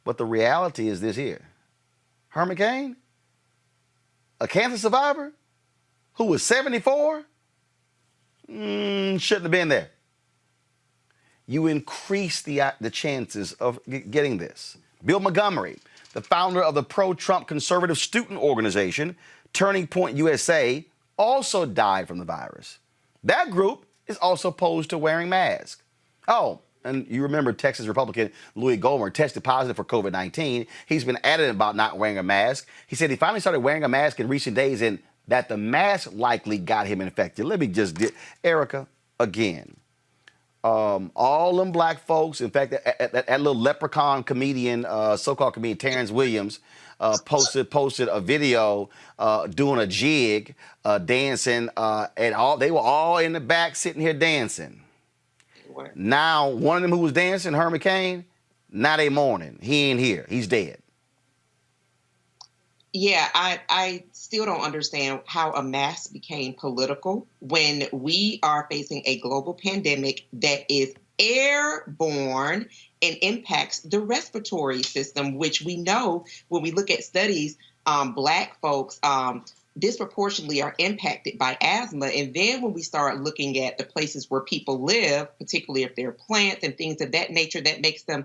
But the reality is this here. Herman Cain, a cancer survivor who was 74, shouldn't have been there. You increase the chances of getting this Bill Montgomery, the founder of the pro-Trump conservative student organization, Turning Point USA, also died from the virus. That group is also opposed to wearing masks. Oh, and you remember Texas Republican Louis Gohmert tested positive for COVID-19. He's been adamant about not wearing a mask. He said he finally started wearing a mask in recent days and that the mask likely got him infected. Let me just get Erica again. All them black folks, in fact, that little leprechaun comedian, so-called comedian Terrence Williams, posted a video doing a jig, dancing, and they were all in the back sitting here dancing. What? Now, one of them who was dancing, Herman Cain, now they mourning. He ain't here. He's dead. Yeah, I still don't understand how a mask became political when we are facing a global pandemic that is airborne and impacts the respiratory system, which we know when we look at studies, Black folks disproportionately are impacted by asthma. And then when we start looking at the places where people live, particularly if they're plants and things of that nature, that makes them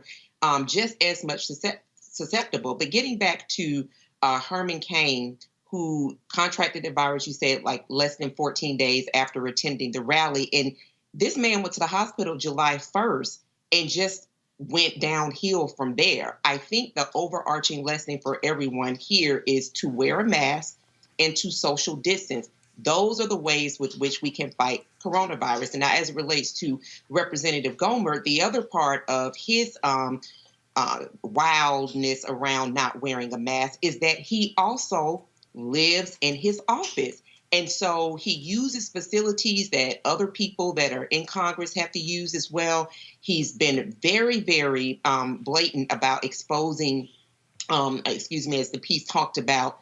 just as much susceptible. But getting back to Herman Cain, who contracted the virus, you said, like less than 14 days after attending the rally. And this man went to the hospital July 1st and just went downhill from there. I think the overarching lesson for everyone here is to wear a mask and to social distance. Those are the ways with which we can fight coronavirus. And now, as it relates to Representative Gohmert, the other part of his wildness around not wearing a mask is that he also lives in his office. And so he uses facilities that other people that are in Congress have to use as well. He's been very, very blatant about exposing, as the piece talked about,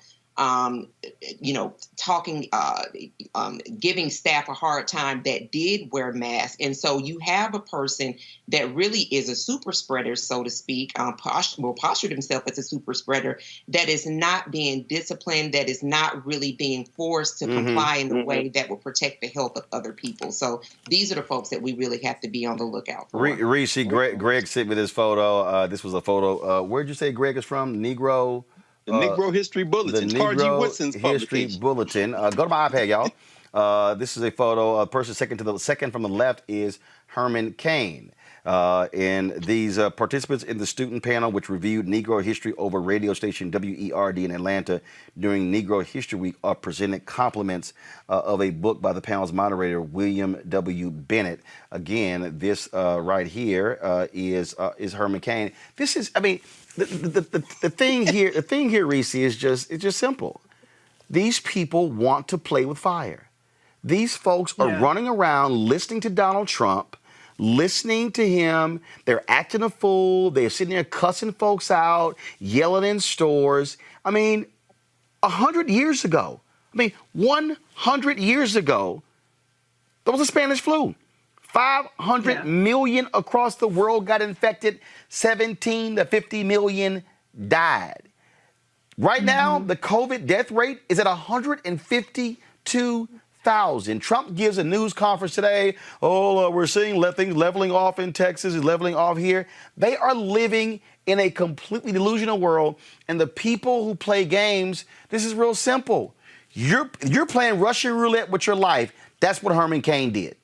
giving staff a hard time that did wear masks. And so you have a person that really is a super spreader, so to speak, postured himself as a super spreader, that is not being disciplined, that is not really being forced to comply in the way that will protect the health of other people. So these are the folks that we really have to be on the lookout for. Reese, Greg sent me this photo. This was a photo. Where'd you say Greg is from? Negro? The Negro History Bulletin, Negro Woodson's History publication. Bulletin. Go to my iPad, y'all. This is a photo. A person second from the left is Herman Cain. And these participants in the student panel, which reviewed Negro history over radio station WERD in Atlanta during Negro History Week, are presented compliments of a book by the panel's moderator, William W. Bennett. Again, this right here is Herman Cain. This is, the thing here, Reese, is just simple. These people want to play with fire. These folks are running around listening to Donald Trump, listening to him. They're acting a fool. They're sitting there cussing folks out, yelling in stores. 100 years ago, 100 years ago, there was a Spanish flu. 500 million across the world got infected. 17 to 50 million died. Right now, the COVID death rate is at 152,000. Trump gives a news conference today. We're seeing things leveling off in Texas, is leveling off here. They are living in a completely delusional world. And the people who play games, this is real simple. You're playing Russian roulette with your life. That's what Herman Cain did.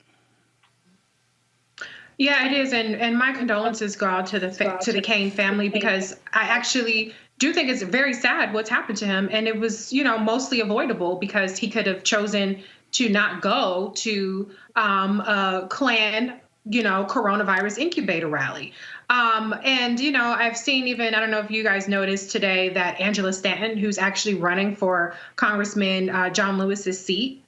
Yeah, it is, and my condolences go out to the Cain family, because I actually do think it's very sad what's happened to him, and it was mostly avoidable because he could have chosen to not go to a Klan coronavirus incubator rally. And I've seen even, I don't know if you guys noticed today that Angela Stanton, who's actually running for Congressman John Lewis's seat,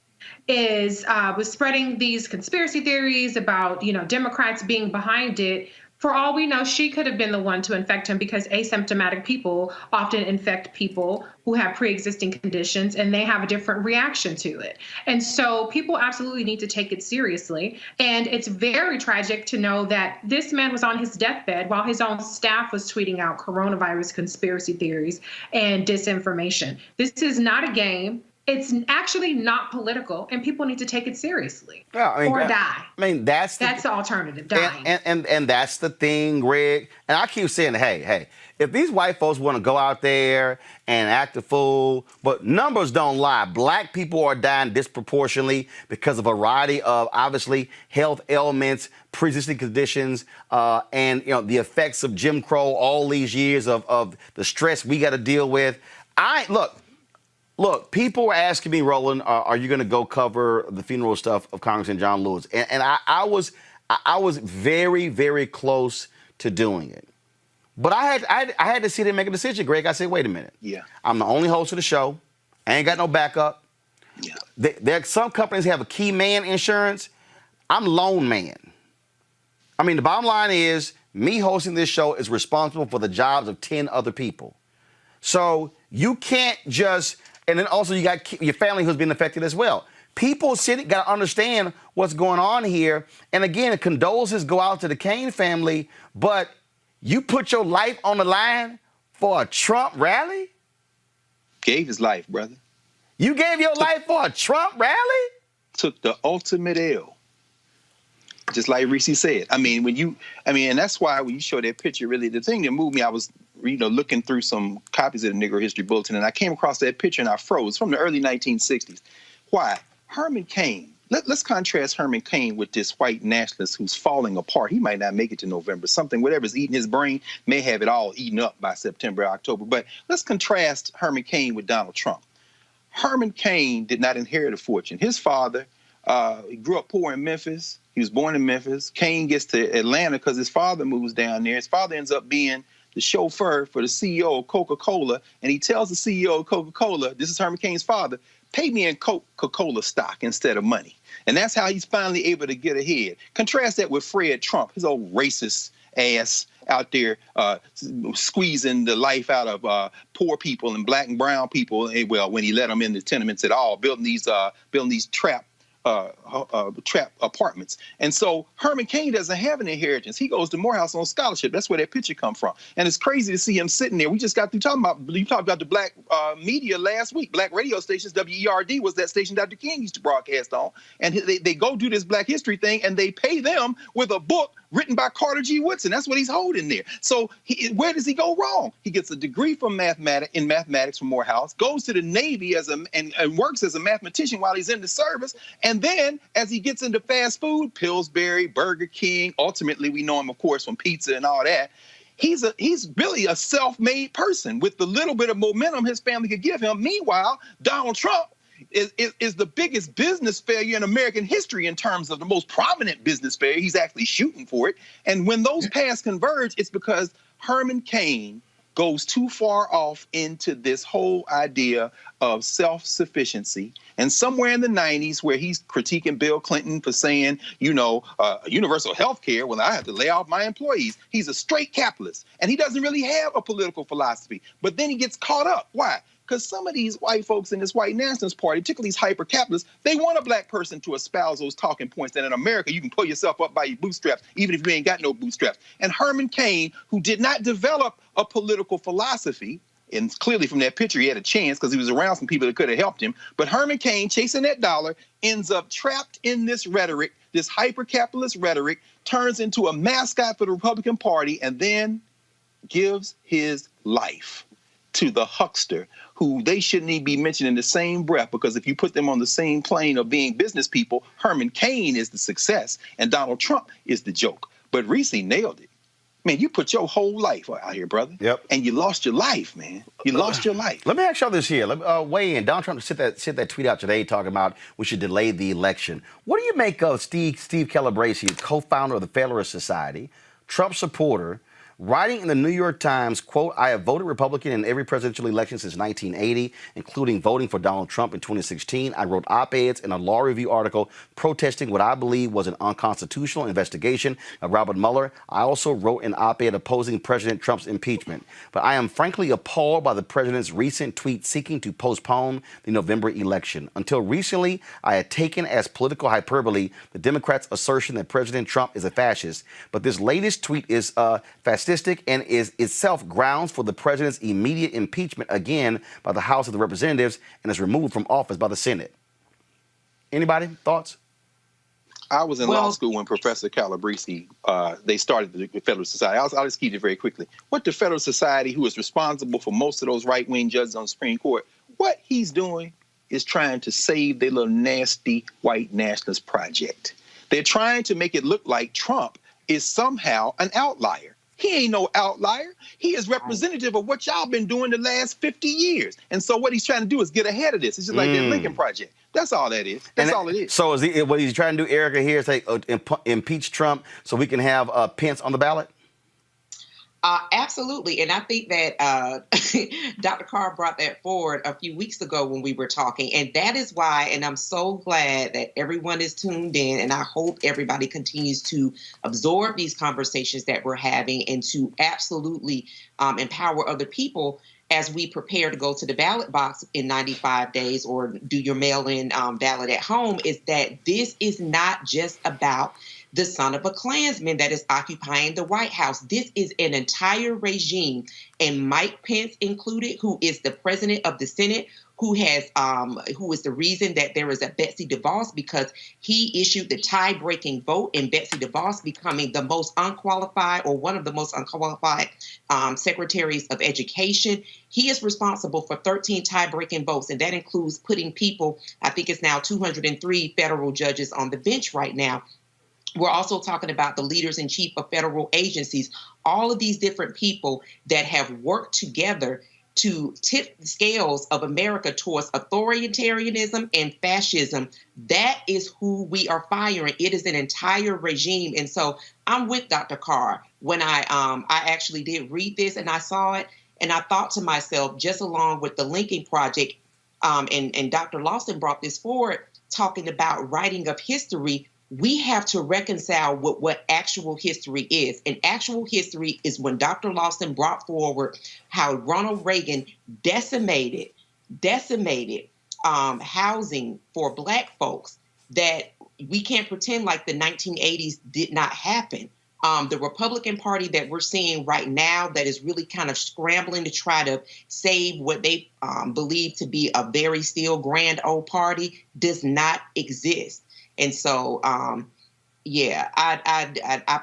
was spreading these conspiracy theories about, Democrats being behind it. For all we know, she could have been the one to infect him, because asymptomatic people often infect people who have pre-existing conditions, and they have a different reaction to it. And so people absolutely need to take it seriously. And it's very tragic to know that this man was on his deathbed while his own staff was tweeting out coronavirus conspiracy theories and disinformation. This is not a game. It's actually not political, and people need to take it seriously. Yeah, I mean, or die. I mean, that's the alternative, dying. And that's the thing, Greg. And I keep saying, hey, if these white folks want to go out there and act a fool, but numbers don't lie. Black people are dying disproportionately because of a variety of, obviously, health ailments, pre-existing conditions, and the effects of Jim Crow, all these years of the stress we got to deal with. Look, people were asking me, Roland, are you going to go cover the funeral stuff of Congressman John Lewis? And I was very, very close to doing it. But I had to sit there and make a decision, Greg. I said, wait a minute. Yeah. I'm the only host of the show. I ain't got no backup. Yeah. There some companies have a key man insurance. I'm lone man. I mean, the bottom line is me hosting this show is responsible for the jobs of 10 other people. So you can't just... And then also you got your family who's been affected as well. People got to understand what's going on here. And again, condolences go out to the Cain family, but you put your life on the line for a Trump rally? Gave his life, brother. You gave your life for a Trump rally? Took the ultimate L. Just like Reese said. And that's why when you show that picture, really, the thing that moved me, I was looking through some copies of the Negro History Bulletin, and I came across that picture and I froze from the early 1960s. Why? Herman Cain. Let's contrast Herman Cain with this white nationalist who's falling apart. He might not make it to November. Whatever's eating his brain may have it all eaten up by September, October. But let's contrast Herman Cain with Donald Trump. Herman Cain did not inherit a fortune. His father, he grew up poor in Memphis. He was born in Memphis. Cain gets to Atlanta because his father moves down there. His father ends up being the chauffeur for the CEO of Coca-Cola, and he tells the CEO of Coca-Cola, this is Herman Cain's father, pay me in Coca-Cola stock instead of money. And that's how he's finally able to get ahead. Contrast that with Fred Trump, his old racist ass out there squeezing the life out of poor people and black and brown people. Well, when he let them in the tenements at all, building these trap apartments. And so Herman Cain doesn't have an inheritance. He goes to Morehouse on scholarship. That's where that picture come from. And it's crazy to see him sitting there. We just got through you talked about the black media last week, black radio stations. WERD was that station Dr. King used to broadcast on. And they go do this Black History thing, and they pay them with a book written by Carter G. Woodson. That's what he's holding there. So where does he go wrong? He gets a degree from mathematics from Morehouse, goes to the Navy and works as a mathematician while he's in the service. And then as he gets into fast food, Pillsbury, Burger King, ultimately we know him, of course, from pizza and all that. He's really a self-made person with the little bit of momentum his family could give him. Meanwhile, Donald Trump is the biggest business failure in American history in terms of the most prominent business failure. He's actually shooting for it. And when those paths converge, it's because Herman Cain goes too far off into this whole idea of self-sufficiency. And somewhere in the 90s where he's critiquing Bill Clinton for saying, universal health care, well, I have to lay off my employees. He's a straight capitalist. And he doesn't really have a political philosophy. But then he gets caught up. Why? Because some of these white folks in this white nationalist party, particularly these hyper-capitalists, they want a black person to espouse those talking points that in America you can pull yourself up by your bootstraps, even if you ain't got no bootstraps. And Herman Cain, who did not develop a political philosophy, and clearly from that picture he had a chance because he was around some people that could have helped him, but Herman Cain, chasing that dollar, ends up trapped in this rhetoric, this hyper-capitalist rhetoric, turns into a mascot for the Republican Party, and then gives his life to the huckster who they shouldn't even be mentioned in the same breath, because if you put them on the same plane of being business people, Herman Cain is the success and Donald Trump is the joke. But Reese nailed it. Man, you put your whole life out here, brother. Yep. And you lost your life, man. You lost your life. Let me ask y'all this here. Let me weigh in. Donald Trump sent that tweet out today talking about we should delay the election. What do you make of Steve Calabresi, co-founder of the Federalist Society, Trump supporter, writing in the New York Times, quote, I have voted Republican in every presidential election since 1980, including voting for Donald Trump in 2016. I wrote op-eds in a law review article protesting what I believe was an unconstitutional investigation of Robert Mueller. I also wrote an op-ed opposing President Trump's impeachment. But I am frankly appalled by the president's recent tweet seeking to postpone the November election. Until recently, I had taken as political hyperbole the Democrats' assertion that President Trump is a fascist. But this latest tweet is fastidious sexistic and is itself grounds for the president's immediate impeachment again by the House of the Representatives and is removed from office by the Senate. Anybody? Thoughts? I was in law school when Professor Calabrese, they started the Federalist Society. I'll just keep it very quickly. What the Federalist Society, who is responsible for most of those right-wing judges on the Supreme Court, what he's doing is trying to save their little nasty white nationalist project. They're trying to make it look like Trump is somehow an outlier. He ain't no outlier. He is representative of what y'all been doing the last 50 years. And so what he's trying to do is get ahead of this. It's just like the Lincoln Project. That's all that is. That's all it is. So what he's trying to do, Erica, here is say impeach Trump so we can have Pence on the ballot? Absolutely. And I think that Dr. Carr brought that forward a few weeks ago when we were talking. And that is why, and I'm so glad that everyone is tuned in, and I hope everybody continues to absorb these conversations that we're having and to absolutely empower other people as we prepare to go to the ballot box in 95 days or do your mail-in ballot at home, is that this is not just about the son of a Klansman that is occupying the White House. This is an entire regime, and Mike Pence included, who is the president of the Senate, who is the reason that there is a Betsy DeVos, because he issued the tie-breaking vote, and Betsy DeVos becoming the most unqualified, or one of the most unqualified secretaries of education. He is responsible for 13 tie-breaking votes, and that includes putting people, I think it's now 203 federal judges on the bench right now. We're also talking about the leaders in chief of federal agencies, all of these different people that have worked together to tip the scales of America towards authoritarianism and fascism. That is who we are firing. It is an entire regime. And so I'm with Dr. Carr. When I actually did read this and I saw it, and I thought to myself, just along with the Lincoln Project, and Dr. Lawson brought this forward, talking about writing of history, we have to reconcile with what actual history is. And actual history is when Dr. Lawson brought forward how Ronald Reagan decimated housing for Black folks, that we can't pretend like the 1980s did not happen. The Republican Party that we're seeing right now that is really kind of scrambling to try to save what they believe to be a very still grand old party does not exist. And so, I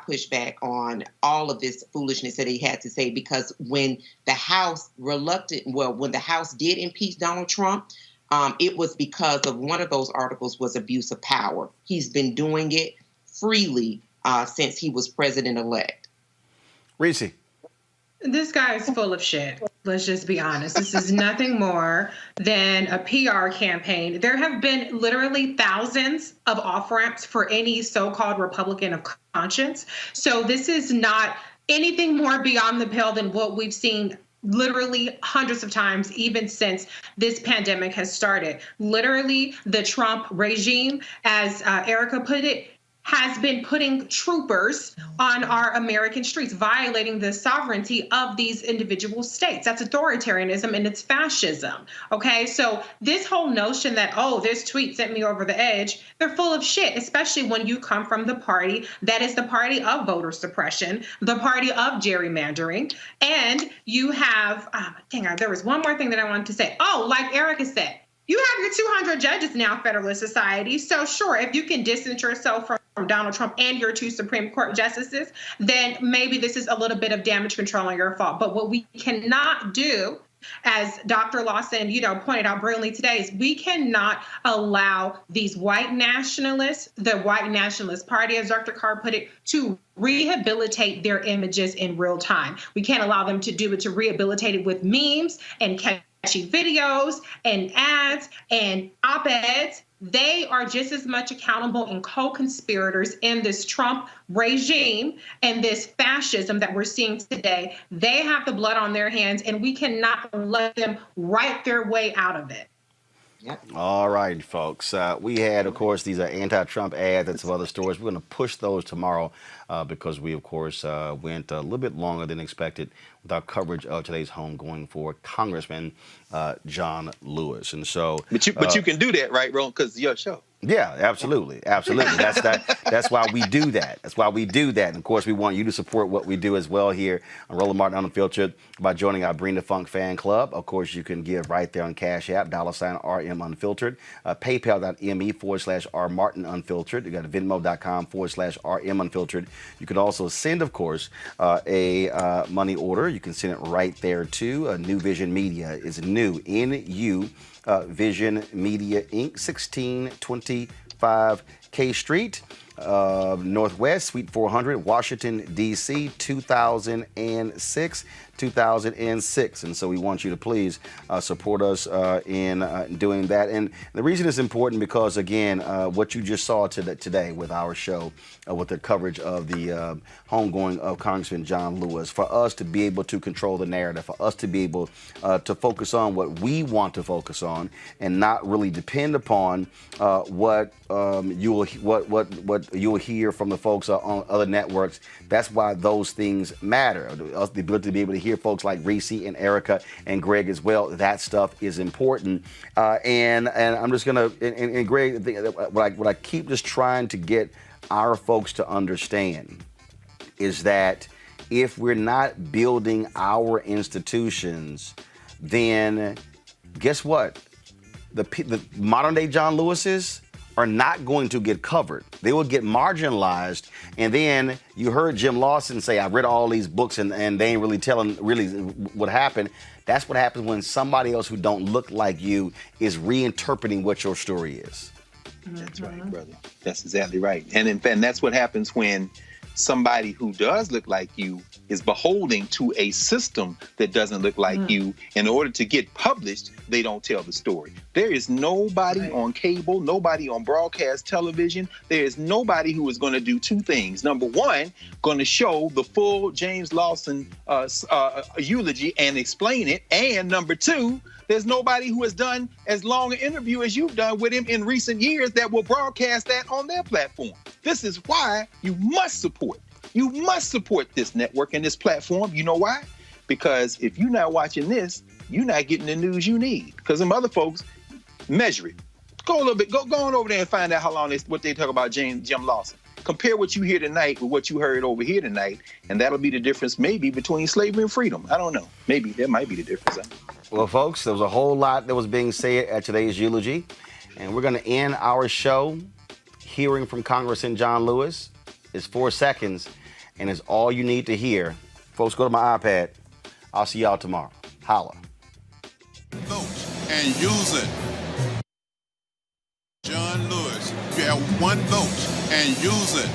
push back on all of this foolishness that he had to say, because when the House when the House did impeach Donald Trump, it was because of one of those articles was abuse of power. He's been doing it freely since he was president-elect. Reese. This guy is full of shit. Let's just be honest. This is nothing more than a PR campaign. There have been literally thousands of off-ramps for any so-called Republican of conscience. So this is not anything more beyond the pale than what we've seen literally hundreds of times, even since this pandemic has started. Literally, the Trump regime, as Erica put it, has been putting troopers on our American streets, violating the sovereignty of these individual states. That's authoritarianism and it's fascism. Okay, so this whole notion that, oh, this tweet sent me over the edge, they're full of shit, especially when you come from the party that is the party of voter suppression, the party of gerrymandering, and you have, there was one more thing that I wanted to say. Oh, like Erica said, you have your 200 judges now, Federalist Society. So sure, if you can distance yourself from Donald Trump and your 2 Supreme Court justices, then maybe this is a little bit of damage control on your fault. But what we cannot do, as Dr. Lawson, pointed out brilliantly today, is we cannot allow these white nationalists, the white nationalist party, as Dr. Carr put it, to rehabilitate their images in real time. We can't allow them to do it, to rehabilitate it with memes and catchy videos and ads and op-eds. They are just as much accountable and co-conspirators in this Trump regime and this fascism that we're seeing today. They have the blood on their hands, and we cannot let them write their way out of it. Yep. All right, folks. We had, of course, these anti-Trump ads and some other stories. We're going to push those tomorrow because we, of course, went a little bit longer than expected with our coverage of today's homegoing for Congressman John Lewis. And so, but you can do that, right, Roland? Because it's your show. Yeah, absolutely. That's why we do that. That's why we do that. And of course, we want you to support what we do as well here on Roland Martin Unfiltered by joining our Bring the Funk fan club. Of course, you can give right there on Cash App, $RM Unfiltered, PayPal.me/R Martin Unfiltered. You got Venmo.com/RM Unfiltered. You can also send, of course, a money order. You can send it right there to New Vision Media. It's new, NU. Vision Media Inc., 1625 K Street, Northwest, Suite 400, Washington, D.C., 2006. And so we want you to please support us in doing that. And the reason it's important because, again, what you just saw today with our show, with the coverage of the homegoing of Congressman John Lewis, for us to be able to control the narrative, for us to be able to focus on what we want to focus on and not really depend upon what you will hear from the folks on other networks. That's why those things matter. The ability to be able to hear folks like Reese and Erica and Greg as well. That stuff is important. And I'm just gonna and Greg, what I keep just trying to get our folks to understand is that if we're not building our institutions, then guess what? The modern day John Lewises are not going to get covered. They will get marginalized. And then you heard Jim Lawson say, I read all these books and they ain't really telling really what happened. That's what happens when somebody else who don't look like you is reinterpreting what your story is. That's right, brother. That's exactly right. And in fact, that's what happens when somebody who does look like you is beholden to a system that doesn't look like you. In order to get published, they don't tell the story. There is nobody on cable, nobody on broadcast television. There is nobody who is going to do two things. Number one, going to show the full James Lawson eulogy and explain it. And number two, there's nobody who has done as long an interview as you've done with him in recent years that will broadcast that on their platform. This is why you must support. You must support this network and this platform. You know why? Because if you're not watching this, you're not getting the news you need. Because them other folks measure it. Go a little bit. Go on over there and find out how long what they talk about Jim Lawson. Compare what you hear tonight with what you heard over here tonight, and that'll be the difference maybe between slavery and freedom. I don't know. Maybe that might be the difference. Well, folks, there was a whole lot that was being said at today's eulogy, and we're going to end our show hearing from Congressman John Lewis. It's 4 seconds, and it's all you need to hear. Folks, go to my iPad. I'll see y'all tomorrow. Holla. Vote and use it. John Lewis, you have one vote and use it.